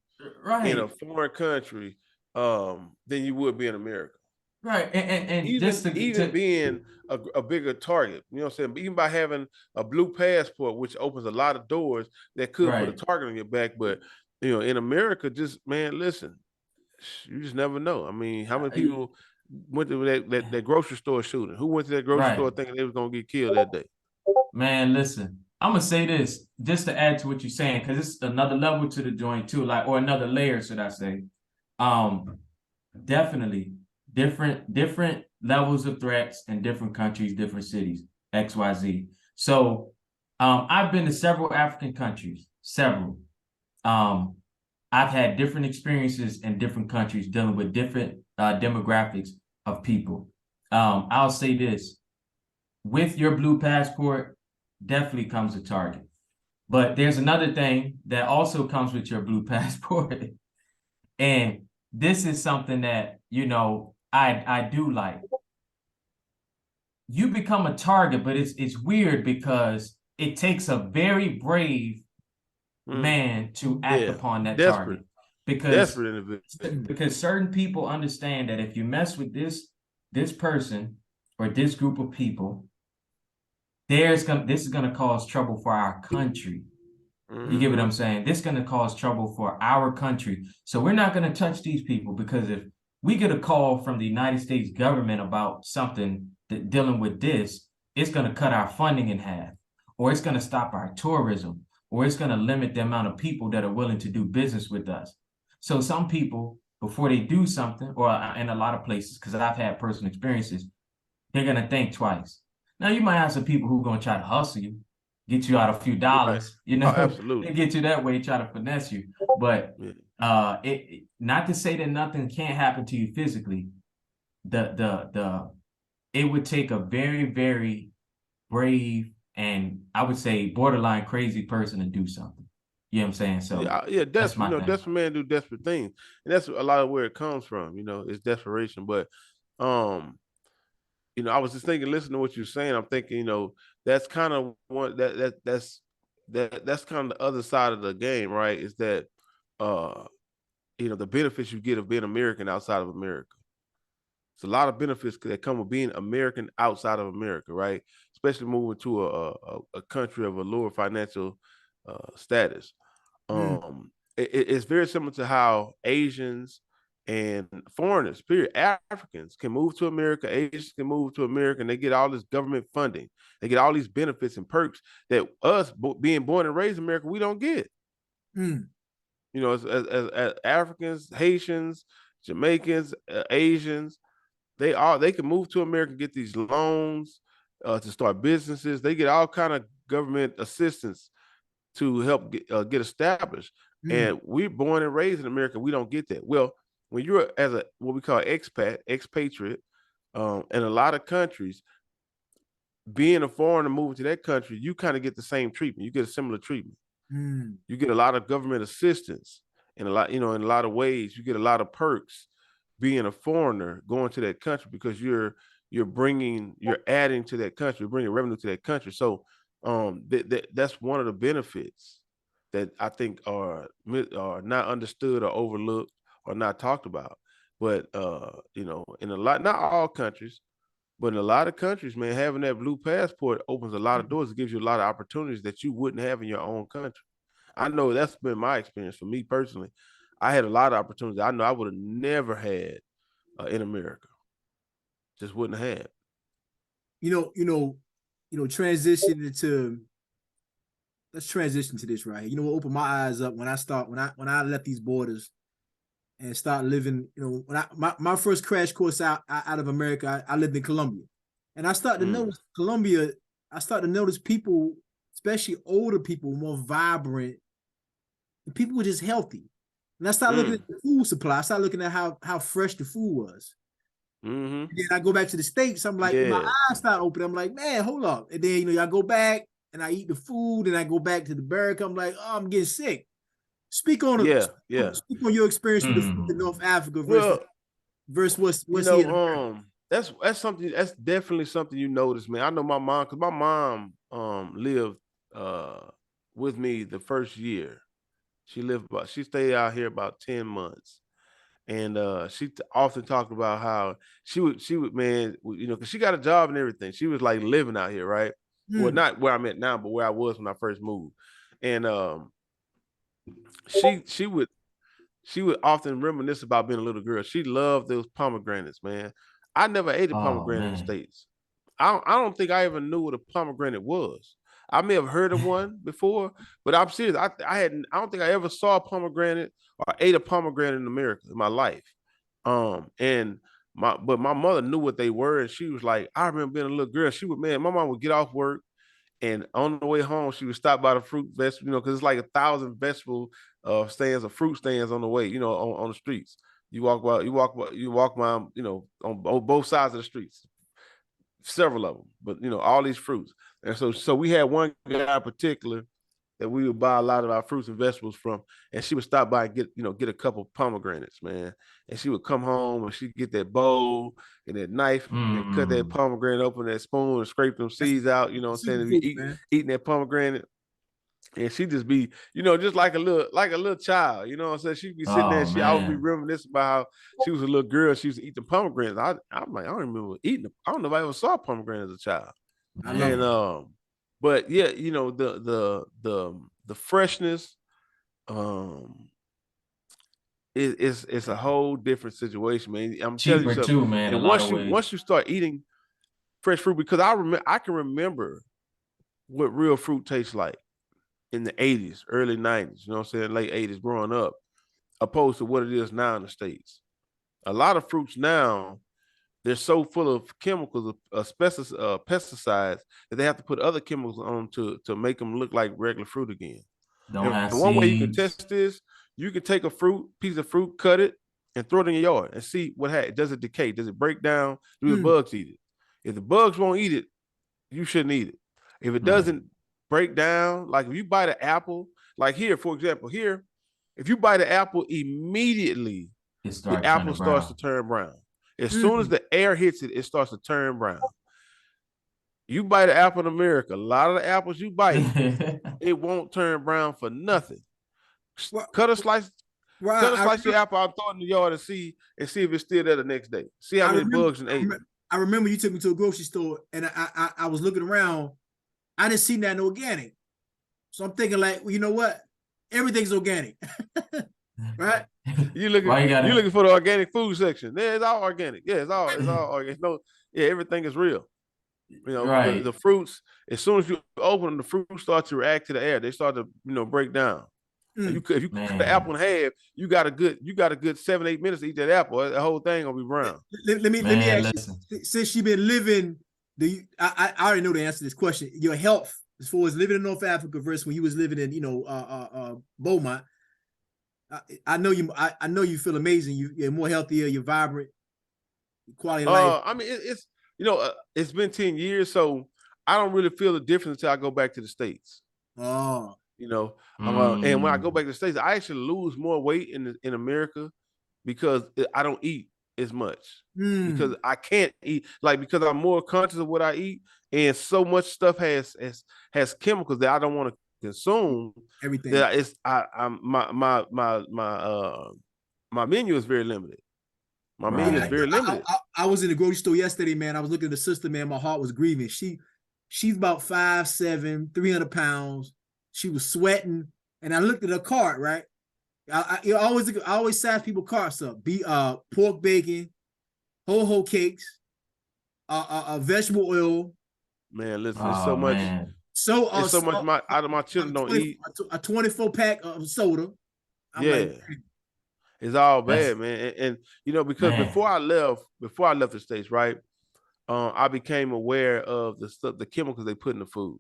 E: in a foreign country than you would be in America.
D: Right. And
E: even being a bigger target, you know what I'm saying? Even by having a blue passport, which opens a lot of doors that could put a target on your back. But in America, just listen, you just never know. I mean, how many people went to that grocery store shooting? Who went to that grocery store thinking they was gonna get killed that day?
D: Man, listen, I'm gonna say this just to add to what you're saying, because it's another level to the joint too, like, or another layer, should I say? Um, Definitely different levels of threats in different countries, different cities, XYZ. So, I've been to several African countries, several. Um, I've had different experiences in different countries dealing with different demographics of people. I'll say this: with your blue passport, definitely comes a target. But there's another thing that also comes with your blue passport. And this is something that, I do like. You become a target, but it's weird because it takes a very brave man to act upon that
E: desperate,
D: target. Because
E: desperate individual.
D: because certain people understand that if you mess with this person or this group of people, this is gonna cause trouble for our country. You get what I'm saying? This is going to cause trouble for our country. So we're not going to touch these people, because if we get a call from the United States government about something dealing with this, it's going to cut our funding in half, or it's going to stop our tourism, or it's going to limit the amount of people that are willing to do business with us. So some people, before they do something, or in a lot of places, because I've had personal experiences, they're going to think twice. Now, you might have some people who are going to try to hustle you, get you out a few dollars,
E: Oh, absolutely.
D: they get you that way, try to finesse you. But it not to say that nothing can't happen to you physically. It would take a very, very brave and, I would say, borderline crazy person to do something. You know what I'm saying? So that's my thing.
E: Desperate men do desperate things, and that's a lot of where it comes from. It's desperation. But I was just thinking, listening to what you're saying, I'm thinking, that's kind of one that's kind of the other side of the game, right? Is that the benefits you get of being American outside of America. It's a lot of benefits that come with being American outside of America, right? Especially moving to a country of a lower financial status. It's very similar to how Asians and foreigners, period, Africans can move to America. Asians can move to America, and they get all this government funding. They get all these benefits and perks that us being born and raised in America, we don't get. As Africans, Haitians, Jamaicans, Asians, they can move to America and get these loans to start businesses. They get all kind of government assistance to help get established. And we're born and raised in America. We don't get that. Well, when you're as a what we call expatriate, in a lot of countries, being a foreigner moving to that country, you kind of get the same treatment. You get a similar treatment. You get a lot of government assistance in a lot, in a lot of ways. You get a lot of perks being a foreigner going to that country, because you're adding to that country, you're bringing revenue to that country. So that's one of the benefits that I think are not understood or overlooked or not talked about. But in a lot, not all countries, but in a lot of countries, man, having that blue passport opens a lot of doors. It gives you a lot of opportunities that you wouldn't have in your own country. I know that's been my experience. For me personally, I had a lot of opportunities I know I would have never had in America. Just wouldn't have had.
C: Transition into let's transition to this right here. What opened my eyes up when I left these borders and start living, when my first crash course out of America, I lived in Colombia. And I started to notice Colombia, I started to notice people, especially older people, more vibrant. And people were just healthy. And I started looking at the food supply. I started looking at how fresh the food was. And then I go back to the States. I'm like, my eyes start opening. I'm like, man, hold up. And then, I go back and I eat the food and I go back to the barrack. I'm like, oh, I'm getting sick. Speak on your experience with the food in North Africa versus what's here.
E: That's something, that's definitely something you notice, man. I know my mom, because my mom lived with me the first year. She stayed out here about 10 months. And she often talked about how she would, man, because she got a job and everything. She was like living out here, right? Well, not where I'm at now, but where I was when I first moved. And she would often reminisce about being a little girl. She loved those pomegranates, man. I never ate a pomegranate in the States. I don't think I even knew what a pomegranate was. I may have heard of one before, but I'm serious. I don't think I ever saw a pomegranate or ate a pomegranate in America in my life. And but my mother knew what they were, and she was like, I remember being a little girl. She would, man, my mom would get off work, and on the way home, she would stop by the fruit vegetable, because it's like 1,000 vegetable stands or fruit stands on the way, on the streets. You walk by, on both sides of the streets, several of them, but all these fruits. And so we had one guy in particular that we would buy a lot of our fruits and vegetables from, and she would stop by and get a couple of pomegranates, man. And she would come home and she'd get that bowl and that knife and cut that pomegranate open, that spoon, and scrape them seeds out. You know what I'm saying? Eating that pomegranate. And she just be, just like a little child, you know what I'm saying? She'd be sitting there, and she always be reminiscing about how she was a little girl. She used to eat the pomegranates. I'm like, I don't remember eating them. I don't know if I ever saw pomegranate as a child. And but yeah, the freshness, it's a whole different situation, man. I'm telling you something.
D: Cheaper too, man.
E: And once you start eating fresh fruit, because I can remember what real fruit tastes like in the 80s, early 90s, you know what I'm saying, late 80s, growing up, opposed to what it is now in the States. A lot of fruits now, they're so full of chemicals, pesticides, that they have to put other chemicals on to make them look like regular fruit again.
D: Don't have
E: And one way you can
D: seeds.
E: test this, you can take a piece of fruit, cut it, and throw it in your yard and see what happens. Does it decay? Does it break down? Do the bugs eat it? If the bugs won't eat it, you shouldn't eat it. If it doesn't break down, like if you bite an apple, like here, for example, if you bite an apple, immediately the apple starts to turn brown. As soon as the air hits it, it starts to turn brown. You bite an apple in America, a lot of the apples you bite, it won't turn brown for nothing. Cut a slice of your apple, I'll throw it in the yard and see if it's still there the next day. See how many bugs and ate.
C: I remember you took me to a grocery store, and I was looking around. I didn't see nothing organic. So I'm thinking, like, well, you know what? Everything's organic. Right?
E: You looking for the organic food section. Yeah, it's all organic. Yeah, it's all organic. Everything is real. The fruits, as soon as you open them, the fruits start to react to the air. They start to, break down. If you cut the apple in half, you got a good 7-8 minutes to eat that apple. The whole thing gonna be brown.
C: Let me ask you, since you've been living, I already know the answer to this question. Your health, as far as living in North Africa versus when you was living in Beaumont, I know you feel amazing. You're more healthier. You're vibrant. Quality of life.
E: I mean, it's been 10 years, so I don't really feel the difference until I go back to the States.
C: Oh.
E: And when I go back to the States, I actually lose more weight in America because I don't eat as much, because I can't eat, because I'm more conscious of what I eat, and so much stuff has chemicals that I don't want to consume.
C: Everything
E: that my menu is very limited. My menu is very limited.
C: I was in the grocery store yesterday, man. I was looking at the sister, man. My heart was grieving. She's about 5'7", 300 pounds. She was sweating, and I looked at her cart. Right, I always size people carts up. Pork bacon, ho cakes, vegetable oil.
E: Man, listen, it's so much.
C: Man.
E: It's so much my children don't eat.
C: A 24-pack of soda.
E: It's all bad, man. And because before I left the States, right, I became aware of the chemicals they put in the food.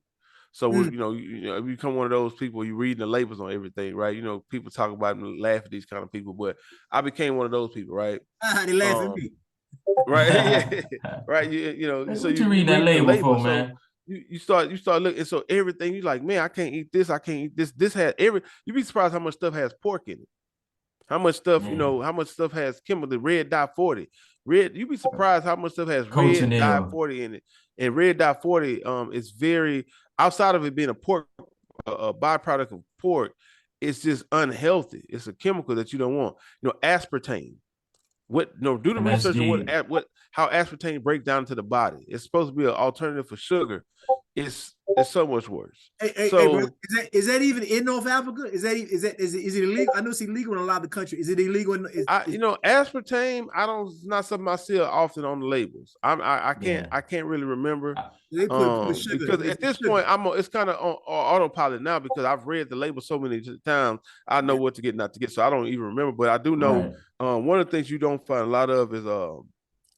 E: So you become one of those people, you read the labels on everything, right? People talk about and laugh at these kind of people, but I became one of those people, right?
C: They laugh at me,
E: right? Yeah, right. So
D: you read that label for, man.
E: You start looking, and so everything you're like, man, I can't eat this. I can't eat this. This has you'd be surprised how much stuff has pork in it. How much stuff, how much stuff has chemical, the red dye 40. You'd be surprised how much stuff has red dye 40 in it. And red dye 40 is very, outside of it being a byproduct of pork, it's just unhealthy. It's a chemical that you don't want. Aspartame. Do the research on how aspartame breaks down into the body. It's supposed to be an alternative for sugar. it's so much worse.
C: Hey, bro, is that even in North Africa? Is it illegal? I know it's illegal in a lot of the country. Is it illegal?
E: Aspartame, it's not something I see often on the labels. I can't really remember.
C: They put sugar
E: because at this point it's kind of on autopilot now because I've read the label so many times. I know what to get, not to get, so I don't even remember. But I do know one of the things you don't find a lot of is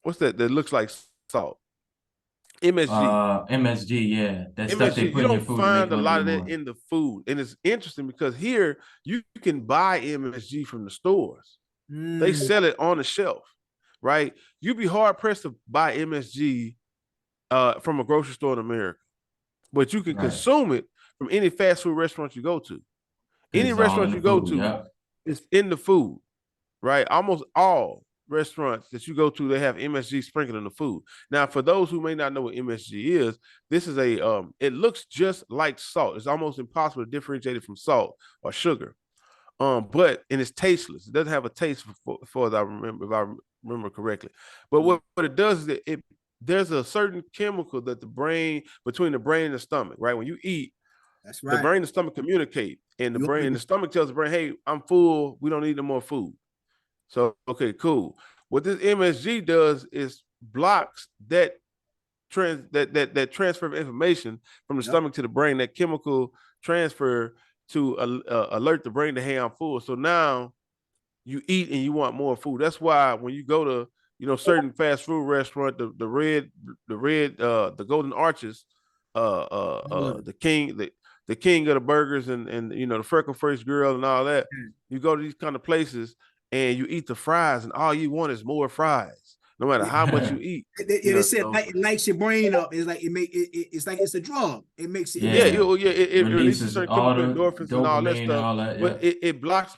E: what's that looks like salt. MSG.
D: MSG, yeah. That stuff
E: MSG,
D: they
E: you
D: put in your
E: don't
D: food to make
E: find
D: you
E: a
D: want to
E: lot
D: eat
E: of that
D: more.
E: in the food. And it's interesting because here you can buy MSG from the stores. They sell it on the shelf, right? You'd be hard pressed to buy MSG from a grocery store in America, but you can consume it from any fast food restaurant you go to. Any
D: It's all in
E: restaurant
D: the
E: you go
D: food,
E: to, it's in the food, right? Almost all restaurants that you go to, they have MSG sprinkled in the food. Now, for those who may not know what MSG is, this is it looks just like salt. It's almost impossible to differentiate it from salt or sugar. But it's tasteless. It doesn't have a taste for as I remember, if I remember correctly. But what it does is there's a certain chemical that between the brain and the stomach, right? When you eat,
C: that's right.
E: The brain and the stomach communicate, and the stomach tells the brain, "Hey, I'm full. We don't need no more food." So, okay, cool. What this MSG does is blocks that transfer of information from the stomach to the brain, that chemical transfer to alert the brain that, hey, I'm full. So now you eat and you want more food. That's why when you go to certain fast food restaurant, the Golden Arches, the king of the burgers, and the freckle faced girl and all that. You go to these kind of places and you eat the fries, and all you want is more fries, no matter how much you eat.
C: They said it lights your brain up. It's like it's like it's a drug. It makes it.
E: It releases certain
D: all
E: chemical
D: the
E: endorphins and all that
D: dopamine and
E: stuff.
D: all that,
E: but it blocks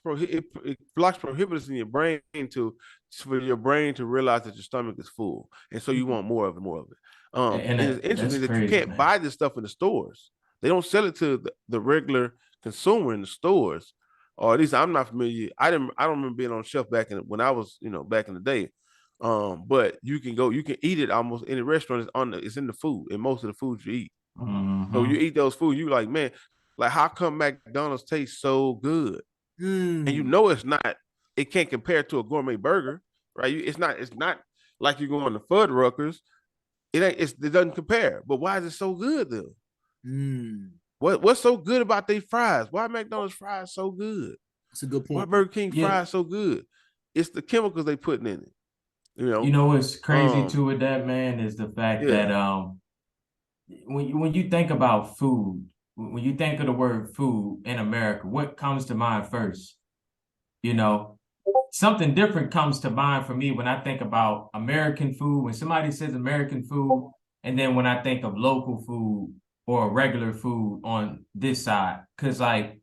E: prohibitors in your brain for your brain to realize that your stomach is full, and so you want more of it. And it's interesting that you can't buy this stuff in the stores. They don't sell it to the regular consumer in the stores, or at least I'm not familiar. I don't remember being on shelf when I was back in the day. But you can eat it almost any restaurant. It's in the food, in most of the foods you eat. So you eat those foods, you like, man, like how come McDonald's tastes so good? And it's not. It can't compare to a gourmet burger, right? It's not like you're going to Fuddruckers. It doesn't compare. But why is it so good though? What's so good about their fries? Why McDonald's fries so good?
C: That's a good point.
E: Why Burger King fries so good? It's the chemicals they putting in it.
D: You know what's crazy too with that, man, is the fact that when you think about food, when you think of the word food in America, what comes to mind first? Something different comes to mind for me when I think about American food. When somebody says American food, and then when I think of local food or regular food on this side, because like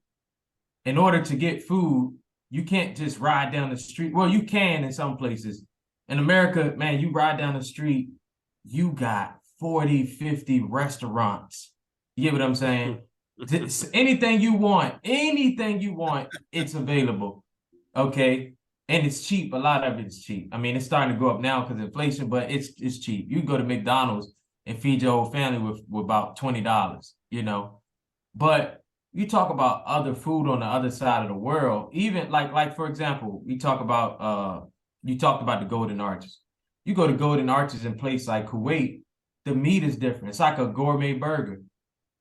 D: in order to get food, you can't just ride down the street. Well, you can in some places. In America, man, you ride down the street, you got 40, 50 restaurants. You get what I'm saying? Anything you want, it's available. Okay. And it's cheap. A lot of it's cheap. I mean, it's starting to go up now because of inflation, but it's cheap. You go to McDonald's and feed your whole family with about $20, But you talk about other food on the other side of the world, even like for example, you talked about the Golden Arches. You go to Golden Arches in place like Kuwait, the meat is different. It's like a gourmet burger.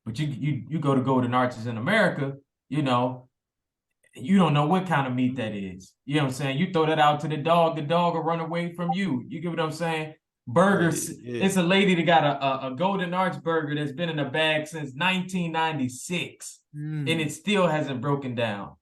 D: But you go to Golden Arches in America, you don't know what kind of meat that is. You know what I'm saying? You throw that out to the dog will run away from you. You get what I'm saying? Burgers. It's a lady that got a Golden Arch burger that's been in a bag since 1996, and it still hasn't broken down.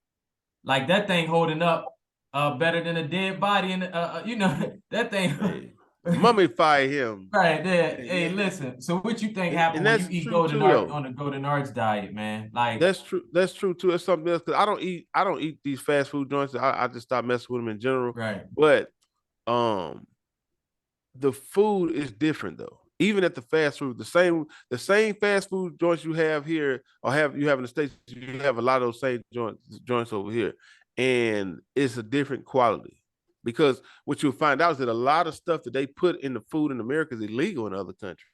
D: Like that thing holding up better than a dead body, and that thing.
E: Mummify him.
D: Right there. Hey, listen. So what you think happened when you eat Golden Arch on a Golden Arch diet, man? Like
E: that's true. That's true too. It's something else because I don't eat these fast food joints. I just stop messing with them in general.
D: Right.
E: But the food is different though. Even at the fast food, the same fast food joints you have here or you have in the States, you have a lot of those same joints over here, and it's a different quality. because what you'll find out is that a lot of stuff that they put in the food in America is illegal in other countries.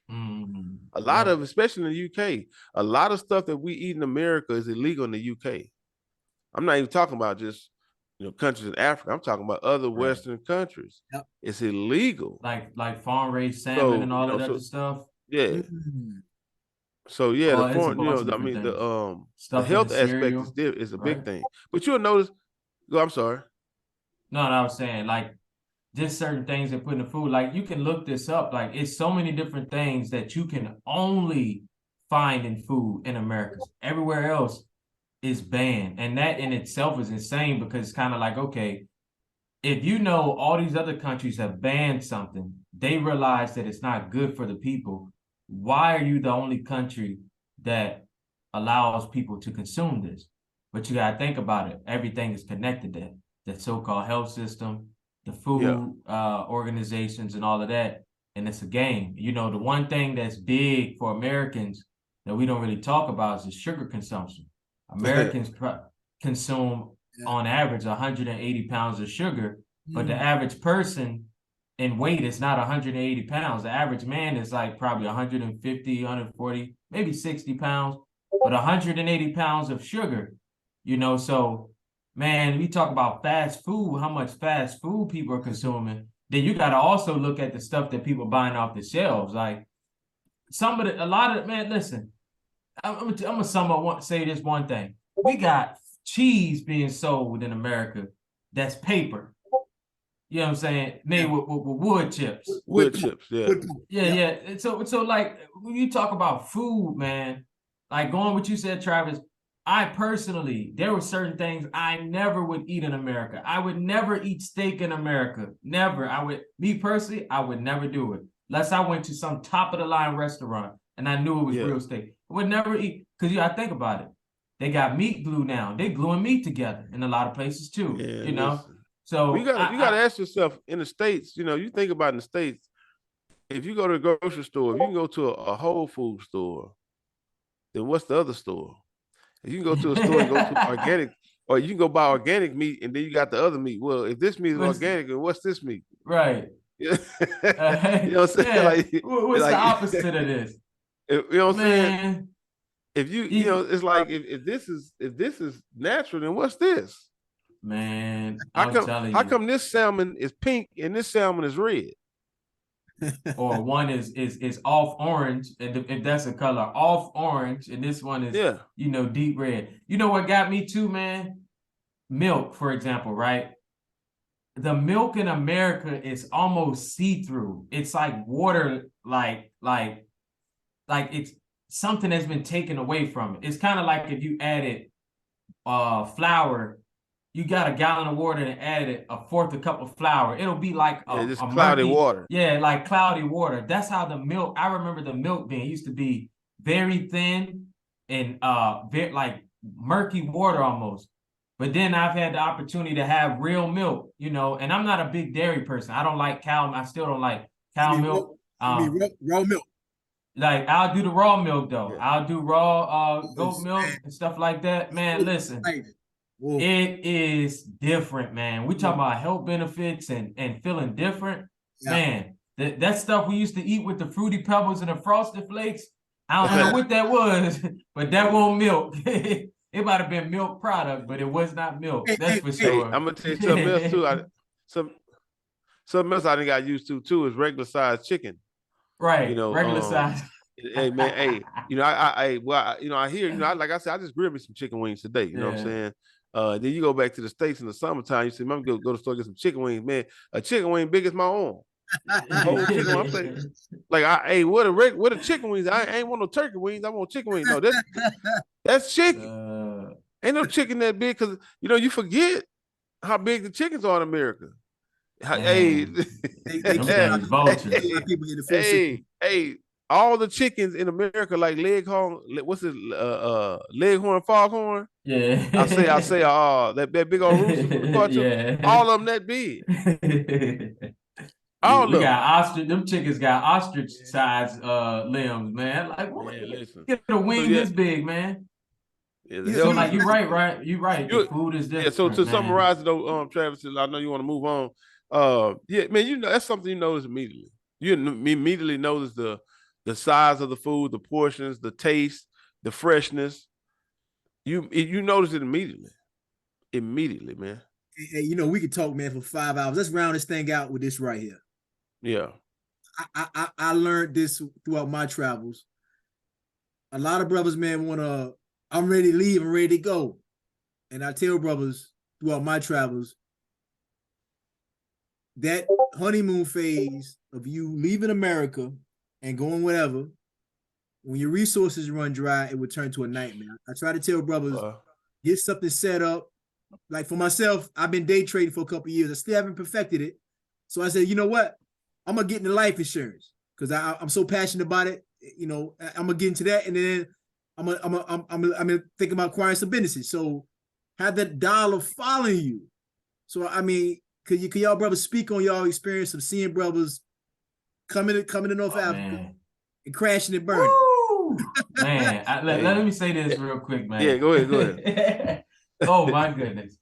E: A lot of, especially in the UK, a lot of stuff that we eat in America is illegal in the UK. I'm not even talking about just countries in Africa. I'm talking about other Western countries.
C: Yep.
E: It's illegal.
D: Like farm raised salmon and all that other stuff.
E: Yeah. So yeah, the foreign, I mean the health aspect is a big thing. But you'll notice. I'm sorry.
D: No, I was saying like just certain things they put in the food. Like you can look this up. Like it's so many different things that you can only find in food in America. Everywhere else is banned, and that in itself is insane because it's kind of like, okay, if you know all these other countries have banned something, they realize that it's not good for the people. Why are you the only country that allows people to consume this? But you got to think about it. Everything is connected to that so-called health system, the food organizations and all of that. And it's a game. The one thing that's big for Americans that we don't really talk about is the sugar consumption. Americans consume on average 180 pounds of sugar, but the average person in weight is not 180 pounds. The average man is like probably 150, 140, maybe 60 pounds, but 180 pounds of sugar, so man, we talk about fast food, how much fast food people are consuming. Then you got to also look at the stuff that people buying off the shelves. Like listen, I'm gonna say this one thing. We got cheese being sold in America that's paper. You know what I'm saying? Made with wood chips.
E: Wood chips, yeah.
D: Yeah. And so like when you talk about food, man, like going what you said, Travis, I personally, there were certain things I never would eat in America. I would never eat steak in America. Never. I would never do it. Unless I went to some top of the line restaurant and I knew it was real steak. I would never eat, because I think about it. They got meat glue now. They gluing meat together in a lot of places too.
E: Listen.
D: So
E: you gotta ask yourself in the States, you think about in the States, if you go to the grocery store, if you can go to a Whole Food store, then what's the other store? If you can go to a store and go to organic, or you can go buy organic meat and then you got the other meat. Well, if this meat is organic, then what's this meat?
D: Right.
E: You know what I'm saying?
D: Yeah.
E: Like,
D: what's the opposite of this?
E: You know what I'm saying? If it's like if this is natural, then what's this?
D: Man,
E: how come this salmon is pink and this salmon is red?
D: Or one is off orange, and if that's a color, off orange, and this one is deep red. You know what got me too, man? Milk, for example, right? The milk in America is almost see-through. It's like water, like it's something that's been taken away from it. It's kind of like if you added flour. You got a gallon of water and added a fourth a cup of flour. It'll be like a
E: cloudy water.
D: Yeah, like cloudy water. That's how the milk. I remember the milk being used to be very thin and very like murky water almost. But then I've had the opportunity to have real milk, and I'm not a big dairy person. I don't like cow. I still don't like cow milk.
C: Raw milk.
D: Like I'll do the raw milk though. Yeah. I'll do raw goat milk and stuff like that. Man, listen. Whoa. It is different, man. We talk about health benefits and feeling different. Yeah. Man, that stuff we used to eat with the Fruity Pebbles and the Frosted Flakes, I don't know what that was, but that wasn't milk. It might have been milk product, but it was not milk. That's for sure.
E: I'm going to tell you something else, too. Something else I didn't got used to, too, is regular size chicken.
D: Right, regular size.
E: Hey, man, hey, I hear, like I said, I just grilled me some chicken wings today. You know what I'm saying? Then you go back to the States in the summertime. You say, "I'm gonna go to the store get some chicken wings." Man, a chicken wing big as my arm. Whole chicken wing. What a chicken wings? I ain't want no turkey wings. I want chicken wings. No, that's chicken. Ain't no chicken that big because you forget how big the chickens are in America. Hey, all the chickens in America like Leghorn. What's it? Leghorn, Foghorn.
D: Yeah,
E: I say, that big old rooster. All of them that big. All of them.
D: Got ostrich. Them chickens got ostrich size limbs, man. Like, listen, get a wing this big, man. Yeah, so like you're right. You're right. The food is different.
E: Yeah. So to summarize it, though, Travis, I know you want to move on. Yeah, man, you know that's something you notice immediately. You immediately notice the size of the food, the portions, the taste, the freshness. You notice it immediately. Immediately, man.
C: Hey, you know, we could talk, man, for 5 hours. Let's round this thing out with this right here.
E: Yeah.
C: I learned this throughout my travels. A lot of brothers, man, I'm ready to leave, I'm ready to go. And I tell brothers throughout my travels, that honeymoon phase of you leaving America and going whatever, when your resources run dry, it would turn to a nightmare. I try to tell brothers, get something set up. Like for myself, I've been day trading for a couple of years. I still haven't perfected it. So I said, you know what? I'm gonna get into life insurance because I'm so passionate about it. You know, I'm gonna get into that, and then I'm gonna think about acquiring some businesses. So have that dollar following you. So I mean, could y'all brothers speak on y'all experience of seeing brothers coming to North Africa and crashing and burning?
D: Woo! Man, let me say this real quick, man.
E: Yeah, go ahead.
D: Oh my goodness.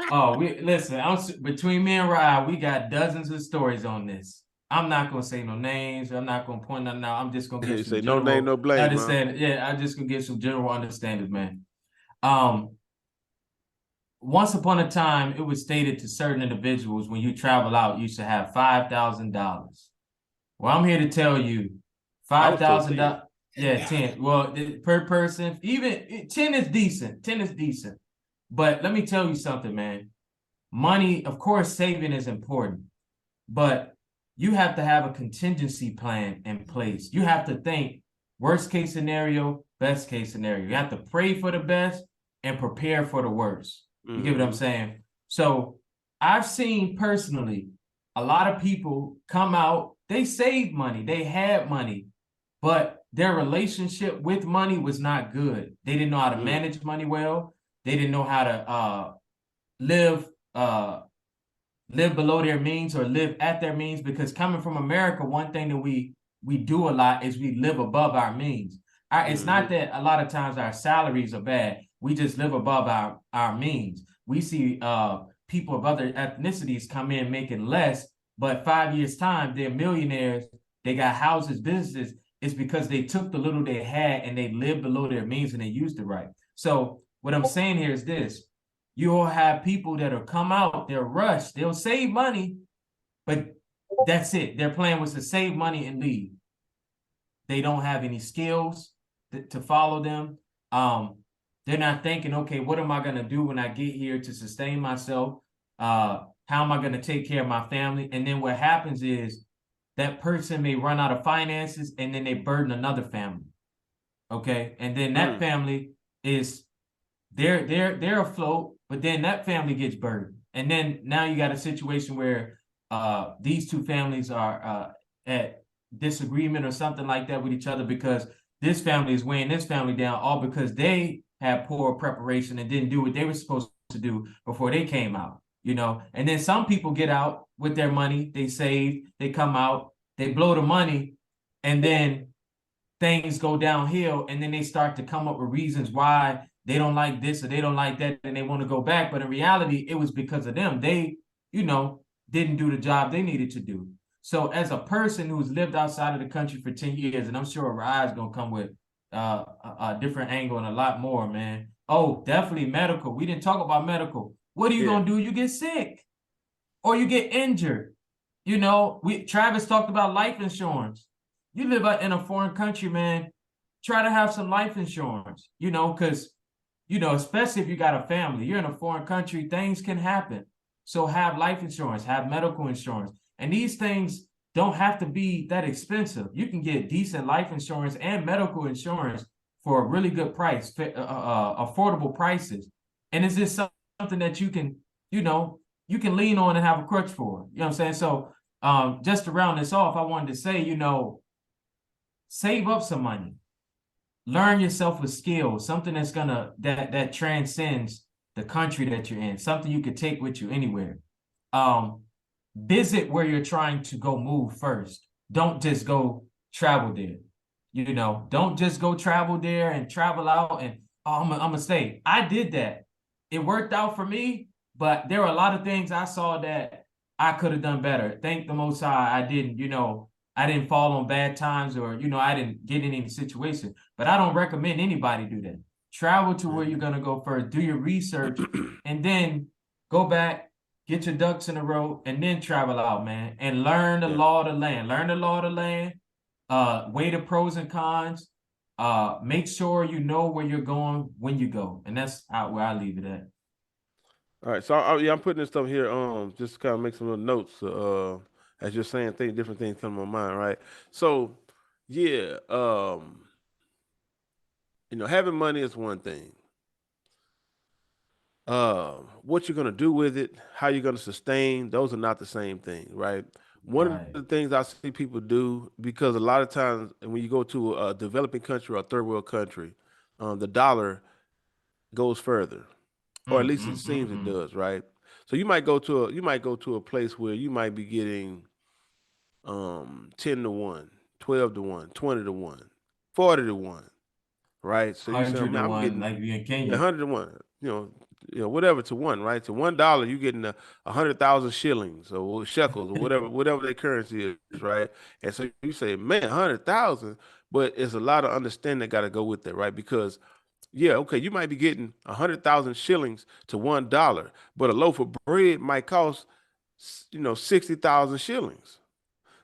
D: Oh, listen. Between me and Ryan, we got dozens of stories on this. I'm not gonna say no names. I'm not gonna point nothing out. I'm just gonna get some
E: say
D: general
E: no name, no blame.
D: understanding. Yeah, I'm just gonna get some general understandings, man. Once upon a time, it was stated to certain individuals when you travel out, you should have $5,000. Well, I'm here to tell you, $5,000. Yeah, 10. Well, per person, even 10 is decent. 10 is decent. But let me tell you something, man. Money, of course, saving is important, but you have to have a contingency plan in place. You have to think worst case scenario, best case scenario. You have to pray for the best and prepare for the worst. You get what I'm saying? So I've seen personally a lot of people come out, they saved money, they had money, but their relationship with money was not good. They didn't know how to manage money well. They didn't know how to live below their means or live at their means, because coming from America, one thing that we do a lot is we live above our means. It's not that a lot of times our salaries are bad. We just live above our means. We see people of other ethnicities come in making less, but 5 years time, they're millionaires. They got houses, businesses. It's because they took the little they had and they lived below their means and they used it right. So what I'm saying here is this. You'll have people that'll come out, they'll rush, they'll save money, but that's it. Their plan was to save money and leave. They don't have any skills to follow them. They're not thinking, okay, what am I going to do when I get here to sustain myself? How am I going to take care of my family? And then what happens is that person may run out of finances and then they burden another family. Okay. And then that family is they're afloat, but then that family gets burdened. And then now you got a situation where these two families are at disagreement or something like that with each other because this family is weighing this family down, all because they had poor preparation and didn't do what they were supposed to do before they came out, you know. And then some people get out with their money, they save, they come out, they blow the money, and then things go downhill, and then they start to come up with reasons why they don't like this or they don't like that and they want to go back. But in reality, it was because of them. They, you know, didn't do the job they needed to do. So as a person who's lived outside of the country for 10 years, and I'm sure Rai's going to come with a different angle and a lot more, man. Oh, definitely medical. We didn't talk about medical. What are you going to do? You get sick or you get injured. You know, Travis talked about life insurance. You live in a foreign country, man, try to have some life insurance, you know, because, you know, especially if you got a family, you're in a foreign country, things can happen. So have life insurance, have medical insurance. And these things don't have to be that expensive. You can get decent life insurance and medical insurance for a really good price, affordable prices. And it's just something that you can, you know, you can lean on and have a crutch for. You know what I'm saying? So just to round this off, I wanted to say, you know, save up some money. Learn yourself a skill, something that's gonna that transcends the country that you're in, something you could take with you anywhere. Visit where you're trying to go move first. Don't just go travel there. You know, don't just go travel there and travel out and I'm gonna stay. I did that. It worked out for me, but there were a lot of things I saw that I could have done better. Thank the Most High, I didn't, I didn't fall on bad times, or, I didn't get in any situation. But I don't recommend anybody do that. Travel to where you're going to go first, do your research, and then go back, get your ducks in a row, and then travel out, man, and learn the law of the land. Learn the law of the land, weigh the pros and cons, make sure you know where you're going when you go. And that's where I leave it at.
E: All right, so I'm putting this stuff here, just to kind of make some little notes, as you're saying, different things come to my mind, right? So, yeah, having money is one thing. What you're gonna do with it, how you're gonna sustain, those are not the same thing, right? One of the things I see people do, because a lot of times when you go to a developing country or a third world country, the dollar goes further, or at least it seems it does, right? So you might go to a place where you might be getting 10 to 1, 12 to 1, 20 to 1, 40 to 1, right? So you say, oh,
D: 100 to
E: man, I'm
D: 1,
E: getting
D: like you in Kenya.
E: 100 to 1, whatever to 1, right? To $1, you're getting 100,000 shillings or shekels or whatever their currency is, right? And so you say, man, 100,000, but it's a lot of understanding that got to go with that, right? Because yeah, okay, you might be getting 100,000 shillings to $1, but a loaf of bread might cost 60,000 shillings.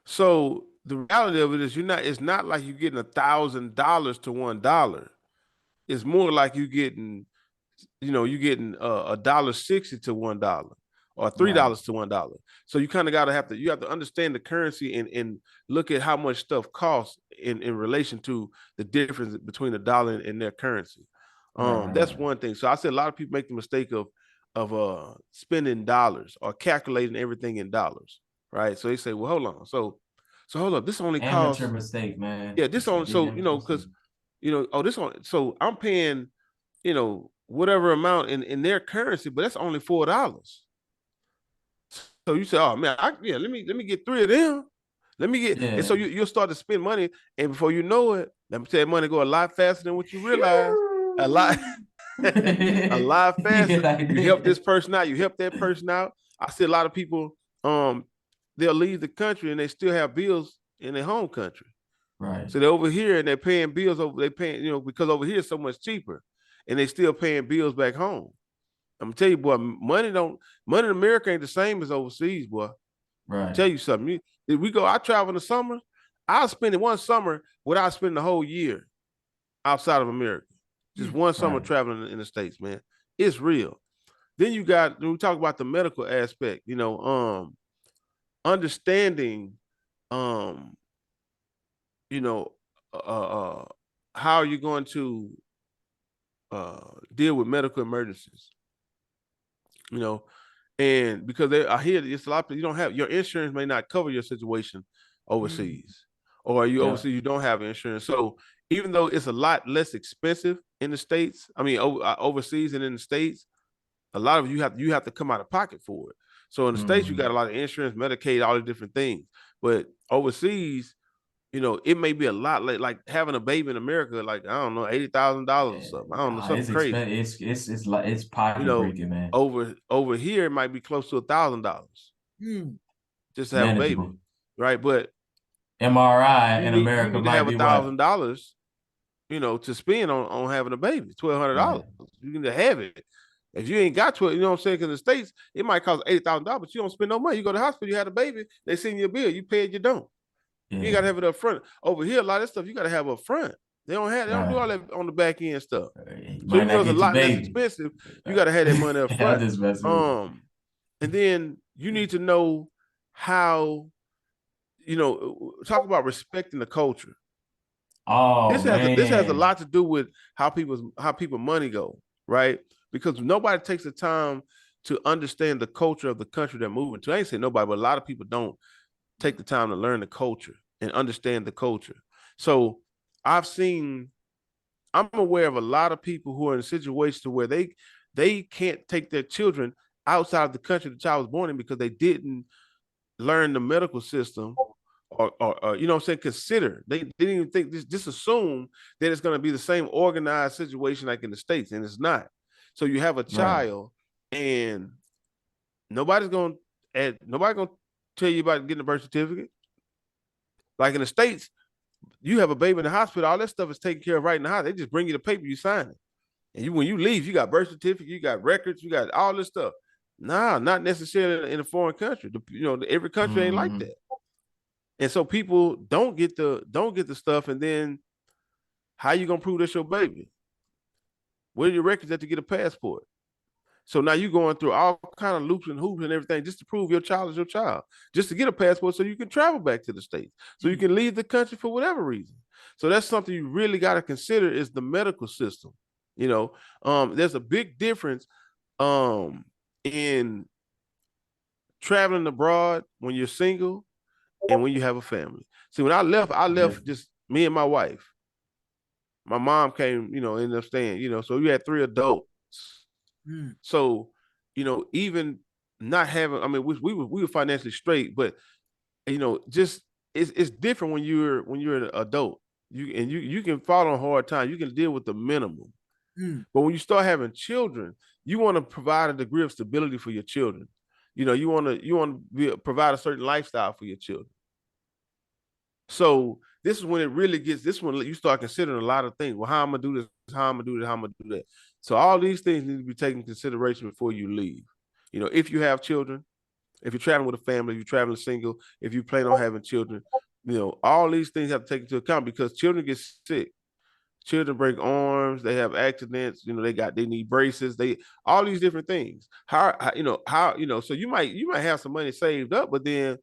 E: So the reality of it is it's not like you're getting $1,000 to $1. It's more like you're getting $1.60 to $1 or $3 to $1. So you kind of you have to understand the currency and look at how much stuff costs in relation to the difference between the dollar and their currency. That's one thing. So I said a lot of people make the mistake of spending dollars or calculating everything in dollars, right? So they say, well, hold on. So hold up, this only costs
D: amateur mistake, man.
E: Yeah, this only because this only so I'm paying whatever amount in their currency, but that's only $4. So you say, oh man, let me get 3 of them. Let me get, and so you'll start to spend money, and before you know it, let me tell you, money go a lot faster than what you realize. A lot, a lot faster. You help this person out, you help that person out. I see a lot of people, they'll leave the country and they still have bills in their home country.
D: Right.
E: So they're over here and they're paying bills because over here is so much cheaper, and they still paying bills back home. I'm gonna tell you, boy, money in America ain't the same as overseas, boy.
D: Right.
E: Tell you something. I travel in the summer. I'll spend it one summer without spending the whole year outside of America. Just one summer traveling in the States, man. It's real. Then when we talk about the medical aspect, understanding, how you're going to deal with medical emergencies. And because I hear it's a lot of people, you don't have your insurance may not cover your situation overseas, or you overseas you don't have insurance. So even though it's a lot less expensive in the States, I mean overseas and in the States, a lot of you have to come out of pocket for it. So in the States you got a lot of insurance, Medicaid, all the different things, but overseas, it may be a lot like having a baby in America, like I don't know, $80,000 or something. I don't know, something crazy.
D: It's pocket breaking, man.
E: Over here it might be close to $1,000 just to have a baby, right? But
D: MRI in America
E: you need to
D: might
E: have
D: be
E: $1,000, to spend on having a baby. $1,200. You need to have it. If you ain't got to it, you know what I'm saying? Because in the States, it might cost $80,000, but you don't spend no money. You go to the hospital, you had a baby, they send you a bill, you pay it, you don't. You ain't gotta have it up front. Over here, a lot of stuff you gotta have up front. They don't do all that on the back end stuff. So it's a lot less expensive. You gotta have that money up front. And then you need to know how, talk about respecting the culture.
D: Oh,
E: this has a lot to do with how people money go, right? Because nobody takes the time to understand the culture of the country they're moving to. I ain't saying nobody, but a lot of people don't take the time to learn the culture and understand the culture. So I'm aware of a lot of people who are in situations where they can't take their children outside of the country the child was born in because they didn't learn the medical system or you know what I'm saying, consider. They didn't even think just assume that it's going to be the same organized situation like in the States, and it's not. So you have a child and nobody's going to and nobody gonna tell you about getting a birth certificate. Like in the States, you have a baby in the hospital, all that stuff is taken care of right in the house. They just bring you the paper, you sign it. And when you leave, you got birth certificate, you got records, you got all this stuff. Nah, not necessarily in a foreign country. Every country ain't like that. And so people don't get the stuff, and then how you gonna prove that's your baby? Where are your records at to get a passport? So now you're going through all kind of loops and hoops and everything just to prove your child is your child, just to get a passport so you can travel back to the States, so you can leave the country for whatever reason. So that's something you really got to consider is the medical system. There's a big difference in traveling abroad when you're single and when you have a family. See, when I left just me and my wife. My mom came, ended up staying, so we had 3 adults. So, even not having, I mean, we were financially straight, but just it's different when you're an adult. You can fall on hard times. You can deal with the minimum. But when you start having children, you want to provide a degree of stability for your children. You want to provide a certain lifestyle for your children. So this is when it really gets. This one you start considering a lot of things. Well, how I'm gonna do this? How I'm gonna do this? How I'm gonna do that? So all these things need to be taken into consideration before you leave. If you have children, if you're traveling with a family, if you're traveling single, if you plan on having children, all these things have to take into account because children get sick. Children break arms, they have accidents, they need braces, all these different things. So you might have some money saved up, but then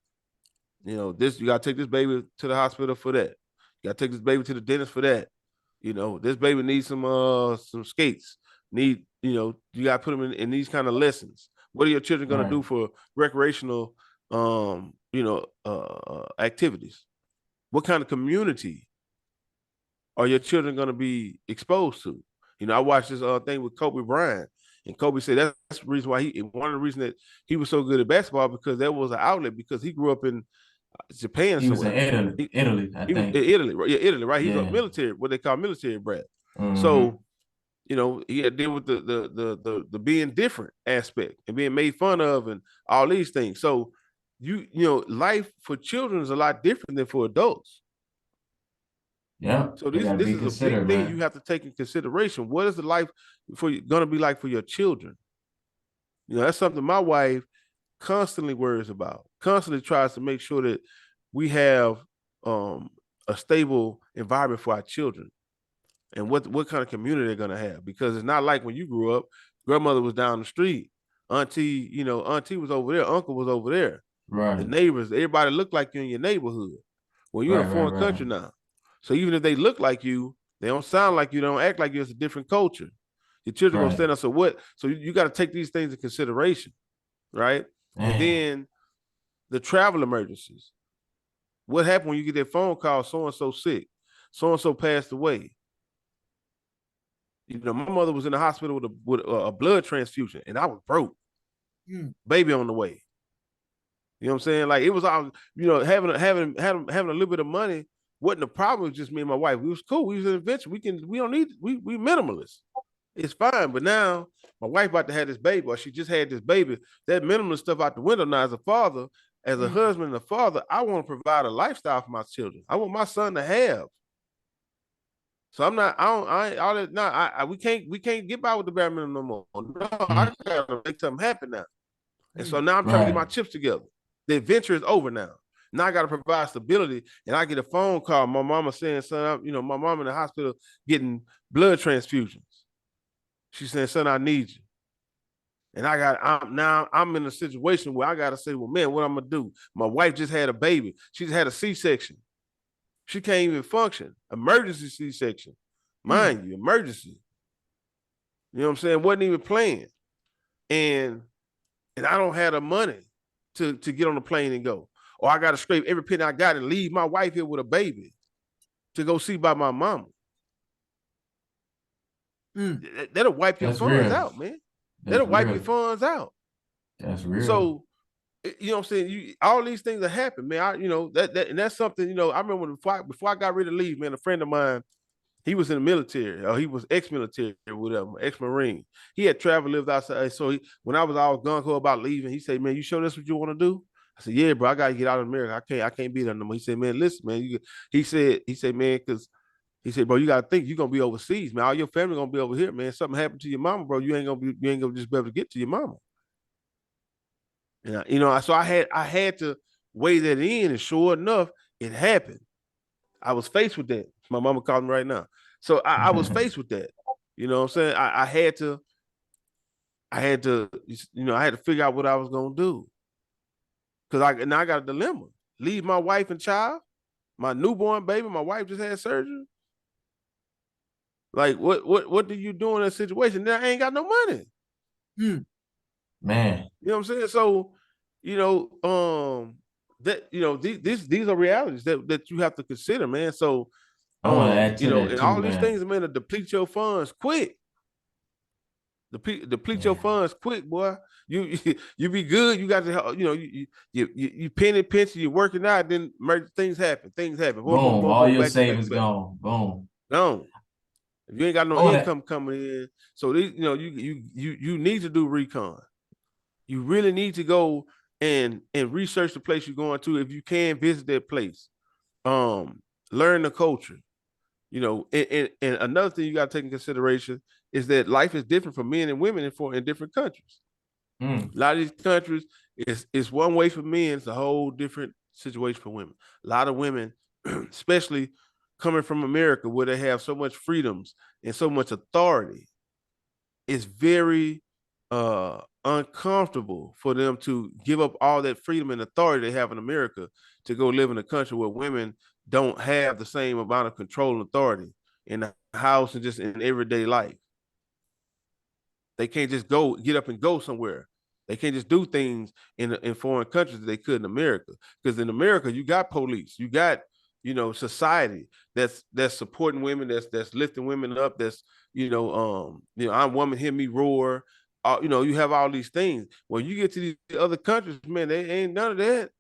E: you gotta take this baby to the hospital for that. You gotta take this baby to the dentist for that. This baby needs some skates. You gotta put them in these kind of lessons. What are your children gonna do for recreational activities? What kind of community are your children gonna be exposed to? I watched this thing with Kobe Bryant, and Kobe said that's the reason why one of the reasons that he was so good at basketball because there was an outlet because he grew up in Japan.
D: He was in Italy, I think.
E: Was in Italy, yeah, Italy, right? He's a military, what they call military brat. So, he had to deal with the being different aspect and being made fun of and all these things. So, life for children is a lot different than for adults.
D: Yeah.
E: So this is a big thing you have to take in consideration. What is the life going to be like for your children? That's something my wife constantly worries about, constantly tries to make sure that we have a stable environment for our children and what kind of community they're going to have, because it's not like when you grew up, grandmother was down the street, auntie was over there, uncle was over there,
D: right?
E: The neighbors, everybody looked like you in your neighborhood. Well, you're in a foreign country now, so even if they look like you, they don't sound like you, they don't act like you. It's a different culture. Your children gonna stand up. So what? So you got to take these things in consideration, right? And then the travel emergencies. What happened when you get that phone call? So and so sick, so and so passed away. My mother was in the hospital with a blood transfusion, and I was broke. Baby on the way. You know what I'm saying? Like it was all, having a little bit of money wasn't a problem. It was just me and my wife. We was cool. We was an adventure. We don't need. We minimalist. It's fine. But now my wife about to have this baby, or she just had this baby. That minimalist stuff out the window now. As a father, as a husband and a father, I want to provide a lifestyle for my children. I want my son to have. So I'm not. All that. No, we can't get by with the bare minimum no more. No, I gotta make something happen now. And so now I'm trying to get my chips together. The adventure is over now. Now I got to provide stability, and I get a phone call. My mama saying, "Son, my mom in the hospital getting blood transfusions." She saying, "Son, I need you." And I'm in a situation where I got to say, "Well, man, what I'm gonna do?" My wife just had a baby. She just had a C-section. She can't even function. Emergency C-section, mind you, emergency. You know what I'm saying? Wasn't even planned, and I don't have the money to get on the plane and go. Or I got to scrape every penny I got and leave my wife here with a baby to go see by my mama. That'll wipe your funds out, man. That'll wipe your funds out.
D: That's real.
E: So, you know what I'm saying? All these things that happen, man. And that's something, I remember before I got ready to leave, man, a friend of mine, He was in the military, or he was ex-military or whatever, ex-Marine. He had traveled, lived outside. So when I was all gung-ho about leaving, he said, "Man, you sure that's what you want to do?" I said, "Yeah, bro, I gotta get out of America. I can't be there no more." He said, "Man, listen, man." He said, "Man, because he said, bro, you gotta think you're gonna be overseas, man. All your family gonna be over here, man. Something happened to your mama, bro. You ain't gonna just be able to get to your mama." And so I had to weigh that in, and sure enough, it happened. I was faced with that. My mama called me right now. So I was faced with that. You know what I'm saying? I had to, I had to figure out what I was gonna do. Cause I got a dilemma. Leave my wife and child, my newborn baby, my wife just had surgery. Like what do you do in that situation? Then I ain't got no money.
D: Man.
E: You know what I'm saying? So, these are realities that you have to consider, man. So
D: I want to add to that
E: and
D: too,
E: all these
D: man.
E: things, man, to deplete your funds quick. Deplete your funds quick, boy. You be good. You got to, you penny pinch, you're working out, then things happen. Things happen. Boom, boom,
D: Boom.
E: boom,
D: All
E: boom,
D: your
E: back to back to
D: savings
E: back.
D: gone. Boom.
E: Gone. If you ain't got no
D: I want to.
E: income coming in, so these, you need to do recon. You really need to go and research the place you're going to. If you can, visit that place. Learn the culture. And another thing you got to take in consideration is that life is different for men and women in different countries. A lot of these countries, it's one way for men, it's a whole different situation for women. A lot of women, especially coming from America, where they have so much freedoms and so much authority, it's very uncomfortable for them to give up all that freedom and authority they have in America to go live in a country where women don't have the same amount of control and authority in the house and just in everyday life. They can't just get up and go somewhere. They can't just do things in foreign countries that they could in America. Because in America, you got police, you got society that's supporting women, that's lifting women up, that's I'm woman, hear me roar. You have all these things. When you get to these other countries, man, they ain't none of that.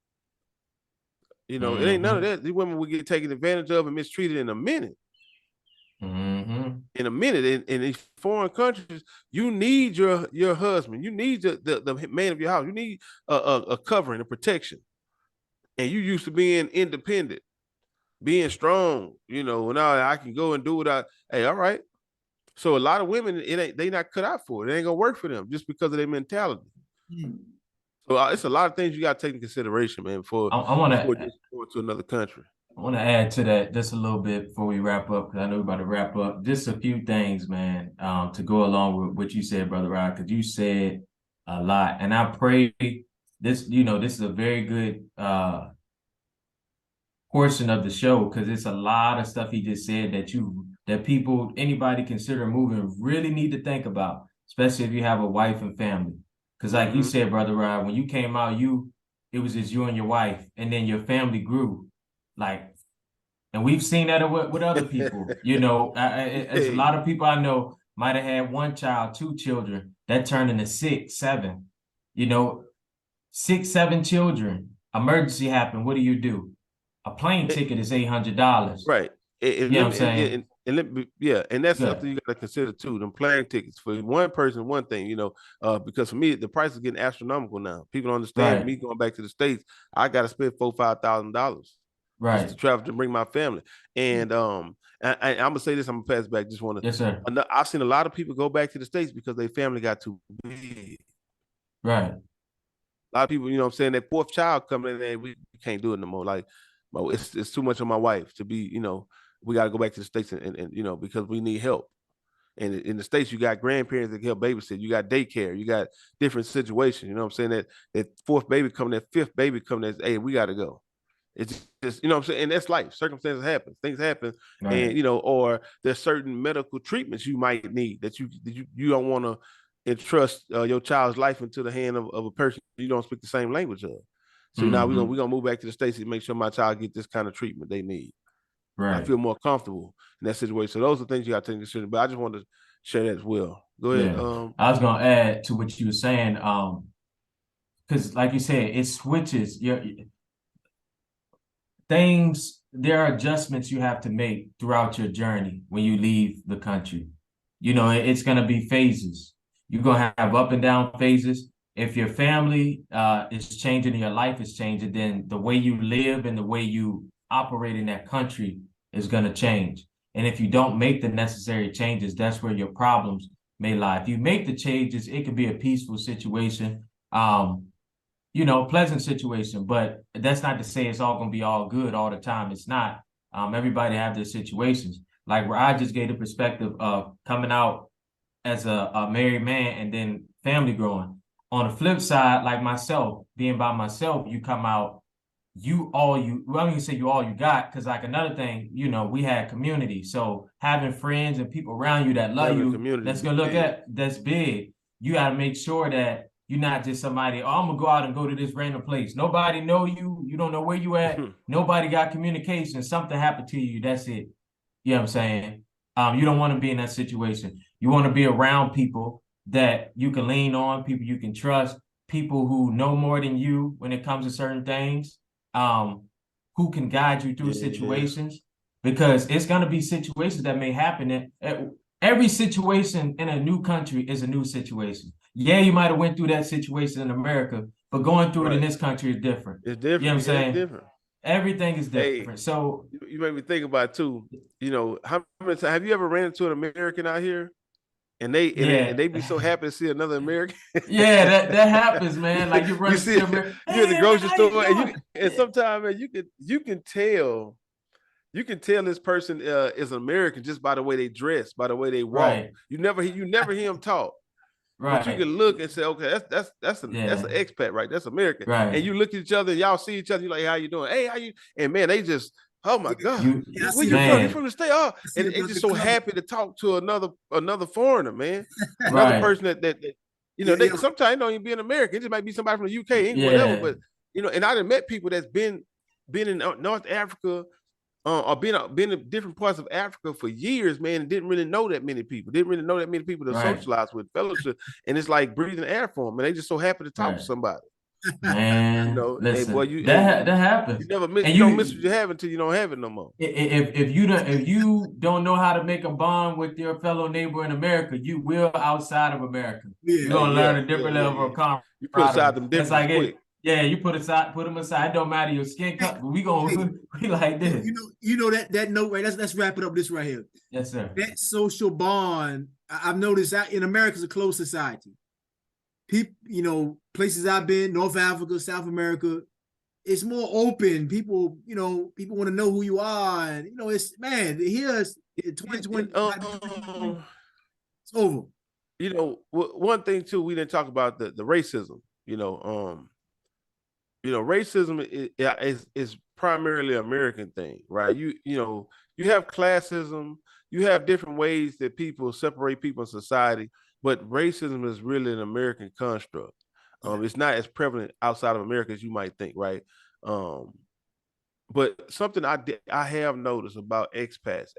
E: It ain't none of that. These women will get taken advantage of and mistreated in a minute. In a minute, in these foreign countries, you need your husband, you need the man of your house, you need a covering, a protection, and you used to being independent, being strong. Now I can go and do what hey, all right. So a lot of women, they not cut out for it. It ain't gonna work for them just because of their mentality. So it's a lot of things you got to take into consideration, man, before just going to another country.
D: I want to add to that just a little bit before we wrap up, because I know we're about to wrap up. Just a few things, man, to go along with what you said, Brother Rod, because you said a lot. And I pray this, this is a very good portion of the show, because it's a lot of stuff he just said that people, anybody consider moving, really need to think about, especially if you have a wife and family. Because like you said, Brother Rod, when you came out, it was just you and your wife, and then your family grew. And we've seen that with other people. As a lot of people I know might have had one child, two children, that turned into 6, 7. 6, 7 children. Emergency happened. What do? A plane ticket is $800.
E: Right.
D: You know what I'm saying?
E: And that's something you got to consider too. Them plane tickets for one person, one thing, because for me the price is getting astronomical now. People don't understand. Me going back to the States, I got to spend $4,000-$5,000 just to travel to bring my family. And I'm gonna say this. I'm gonna pass back. Just want to.
D: Yes, sir.
E: I've seen a lot of people go back to the States because their family got too big.
D: Right.
E: A lot of people, what I'm saying, that fourth child coming in there, we can't do it no more. Like, it's too much on my wife to be, we got to go back to the States and because we need help. And in the States, you got grandparents that can help babysit. You got daycare. You got different situations. You know what I'm saying? That fourth baby coming, that fifth baby coming, hey, we got to go. It's just, what I'm saying? And that's life. Circumstances happen. Things happen. Right. And, or there's certain medical treatments you might need that you don't want to entrust your child's life into the hand of a person you don't speak the same language of. So now we're gonna move back to the States and make sure my child get this kind of treatment they need. Right. I feel more comfortable in that situation. So those are things you got to take into consideration. But I just wanted to share that as well. Go ahead.
D: Yeah. I was gonna add to what you were saying, because like you said, it switches things there are adjustments you have to make throughout your journey when you leave the country. It's going to be phases. You're going to have up and down phases. If your family is changing and your life is changing, then the way you live and the way you operate in that country is going to change. And if you don't make the necessary changes, that's where your problems may lie. If you make the changes, it could be a peaceful situation. Pleasant situation, but that's not to say it's all going to be all good all the time. It's not. Everybody have their situations. Like where I just gave the perspective of coming out as a married man and then family growing. On the flip side, like myself, being by myself, you come out, well, I mean, say you all you got, because like another thing, we had community. So having friends and people around you that love you, that's gonna look at, that's big. You got to make sure that you're not just somebody, oh, I'm gonna go out and go to this random place. Nobody know you. You don't know where you at. Nobody got communication. Something happened to you. That's it. You know what I'm saying? You don't want to be in that situation. You want to be around people that you can lean on, people you can trust, people who know more than you when it comes to certain things, who can guide you through situations, because it's going to be situations that may happen. Every situation in a new country is a new situation. Yeah, you might have went through that situation in America, but going through it in this country is different.
E: It's different.
D: You know what I'm saying?
E: It's different.
D: Everything is different.
E: Hey,
D: so
E: you make me think about too. How many times have you ever ran into an American out here, and they be so happy to see another American?
D: Yeah, that happens, man. Like you run into American,
E: you're in the grocery store, and sometimes man, you can tell this person is an American just by the way they dress, by the way they walk.
D: Right.
E: You never hear them talk.
D: Right.
E: But you can look and say, okay, that's an expat, right? That's American.
D: Right.
E: And you look at each other, and y'all see each other. You're like, how you doing? Hey, how you? And man, they just, oh my God, where you from? You from the state? Oh, and they just so happy to talk to another foreigner, man. Another person that sometimes it don't even be an American. It just might be somebody from the UK, England, whatever. But and I done met people that's been in North Africa. Or been in different parts of Africa for years, man, and didn't really know that many people. Didn't really know that many people to socialize with, fellowship, and it's like breathing air for them. And they just so happy to talk to somebody.
D: Man, listen,
E: hey, boy,
D: that happens.
E: You never miss. You don't miss what you have until you don't have it no more.
D: If you don't know how to make a bond with your fellow neighbor in America, you will outside of America. You're gonna learn a different level of comfort.
E: You put aside them differences quick.
D: Yeah, you put them aside. It don't matter your skin color. But we like this.
C: That note right. Let's wrap it up. This right here.
D: Yes, sir.
C: That social bond. I've noticed that in America is a closed society. People, places I've been, North Africa, South America, it's more open. People want to know who you are, and it's here's 2020. It's over.
E: One thing too, we didn't talk about the racism. Racism is primarily an American thing, right? You have classism, you have different ways that people separate people in society, but racism is really an American construct. It's not as prevalent outside of America as you might think, right? But something I have noticed about expats,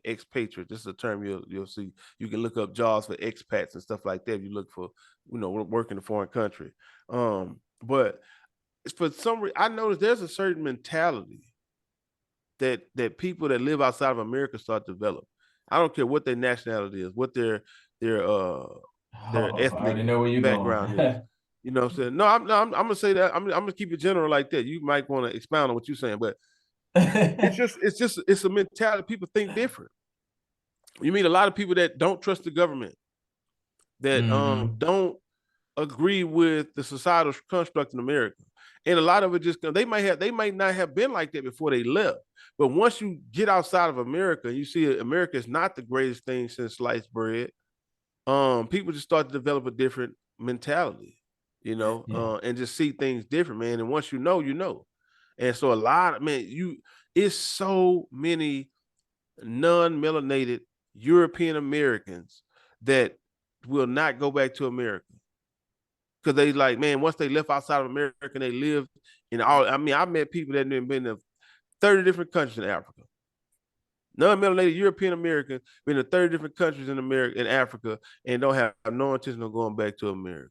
E: expatriates, this is a term you'll see. You can look up jobs for expats and stuff like that if you look for, work in a foreign country. But for some reason, I noticed there's a certain mentality that people that live outside of America start to develop. I don't care what their nationality is, what their ethnic background is. You know what I'm saying? No, I'm gonna say that. I'm gonna keep it general like that. You might want to expound on what you're saying, but it's a mentality. People think different. You meet a lot of people that don't trust the government, that don't agree with the societal construct in America. And a lot of it just they might not have been like that before they left. But once you get outside of America, you see America is not the greatest thing since sliced bread. People just start to develop a different mentality, and just see things different, man. And once you know. And so it's so many non-melanated European Americans that will not go back to America. Because they like, man, once they left outside of America, they lived in I met people that have been in 30 different countries in Africa. Non-melanated European Americans been in 30 different countries in Africa, and don't have no intention of going back to America.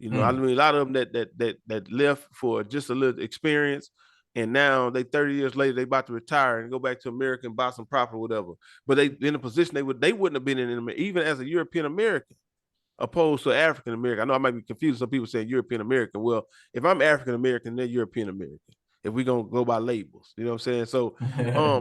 E: A lot of them that left for just a little experience, and now they 30 years later they about to retire and go back to America and buy some property or whatever. But they in a position they wouldn't have been in even as a European American opposed to African American. I know I might be confused. Some people saying European American. Well, if I'm African American, they're European American. If we're gonna go by labels, you know what I'm saying? So,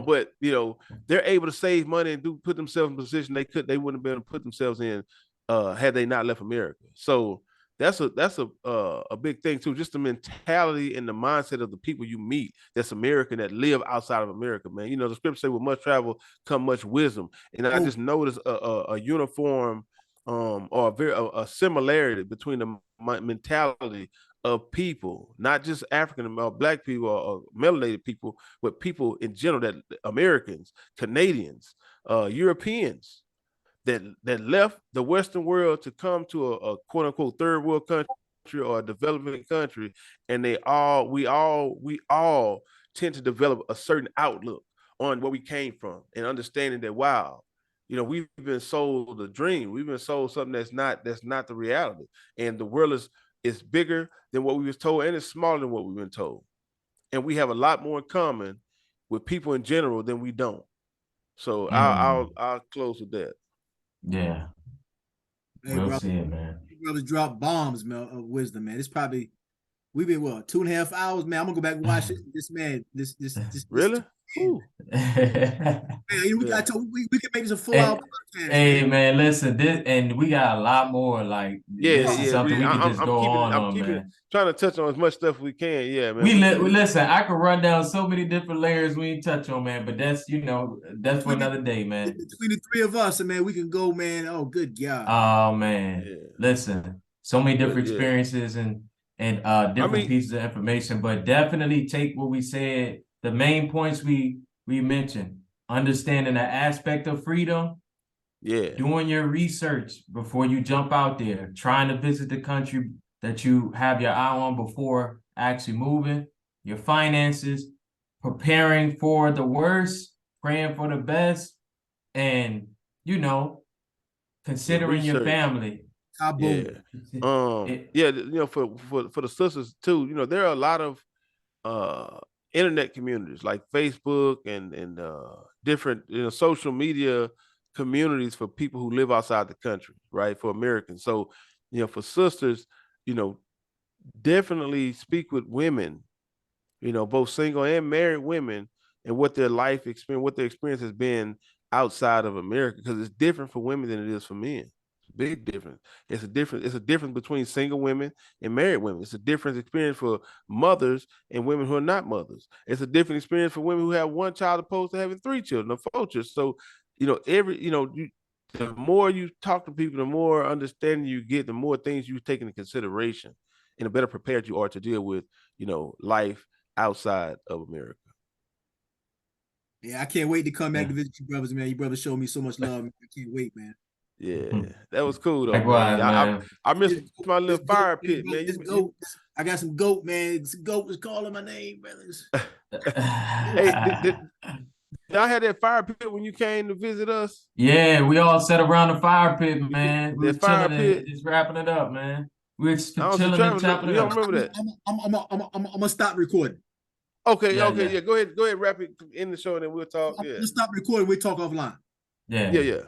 E: but they're able to save money and put themselves in a position they wouldn't have been able to put themselves in had they not left America. So that's a big thing too. Just the mentality and the mindset of the people you meet that's American that live outside of America, man. The scripture say with much travel come much wisdom, and I just noticed a uniform or a similarity between the mentality of people, not just African or Black people or melanated people, but people in general, that Americans, Canadians, Europeans that left the Western world to come to a quote unquote third world country or a developing country, and we all tend to develop a certain outlook on where we came from and understanding that we've been sold a dream. We've been sold something that's not the reality. And the world is bigger than what we was told, and it's smaller than what we've been told. And we have a lot more in common with people in general than we don't. So I'll close with that.
D: Yeah.
C: Hey,
D: We'll
C: brother,
D: see it, man.
C: Brothers drop bombs, man, of wisdom, man. It's probably we've been 2.5 hours, man. I'm gonna go back and watch this man. This
E: Really?
C: man, we can make this a 4-hour podcast.
D: Hey, man, listen, and we got a lot more. Like, this is something we can just go on, man.
E: Trying to touch on as much stuff we can. Yeah, man.
D: Listen, I could run down so many different layers we ain't touch on, man. But that's that's for another day, man.
C: Between the three of us, man, we can go, man. Oh, good God.
D: Oh man, yeah. Listen, so many different experiences and different pieces of information. But definitely take what we said. The main points we mentioned: understanding the aspect of freedom.
E: Yeah.
D: Doing your research before you jump out there, trying to visit the country that you have your eye on before actually moving, your finances, preparing for the worst, praying for the best, and considering your family.
E: Yeah. For the sisters too, there are a lot of internet communities like Facebook and different social media communities for people who live outside the country, right? For Americans. So, for sisters, definitely speak with women, both single and married women, and what their life experience, what their experience has been outside of America, because it's different for women than it is for men. Big difference. It's a difference between single women and married women. It's a different experience for mothers and women who are not mothers. It's a different experience for women who have one child opposed to having 3 children or 4 children. So, the more you talk to people, the more understanding you get, the more things you take into consideration, and the better prepared you are to deal with, life outside of America.
C: Yeah, I can't wait to come back to visit you brothers, man. You brothers showed me so much love. I can't wait, man.
E: Yeah, that was cool though,
D: Likewise,
E: man. I missed my little fire pit, man.
C: I got some goat, man. This goat was calling my name, brothers.
E: Hey, did I had that fire pit when you came to visit us?
D: Yeah, we all sat around the fire pit, man. We were
E: fire
D: chilling
E: pit.
D: and just wrapping it up, man. We were just chilling and chopping it
E: up.
D: You
E: don't remember that?
C: I'm gonna stop recording.
E: Okay, yeah. Go ahead, wrap it in the show, and then we'll talk.
C: I'm gonna stop recording. We'll talk offline.
D: Yeah.
E: Yeah.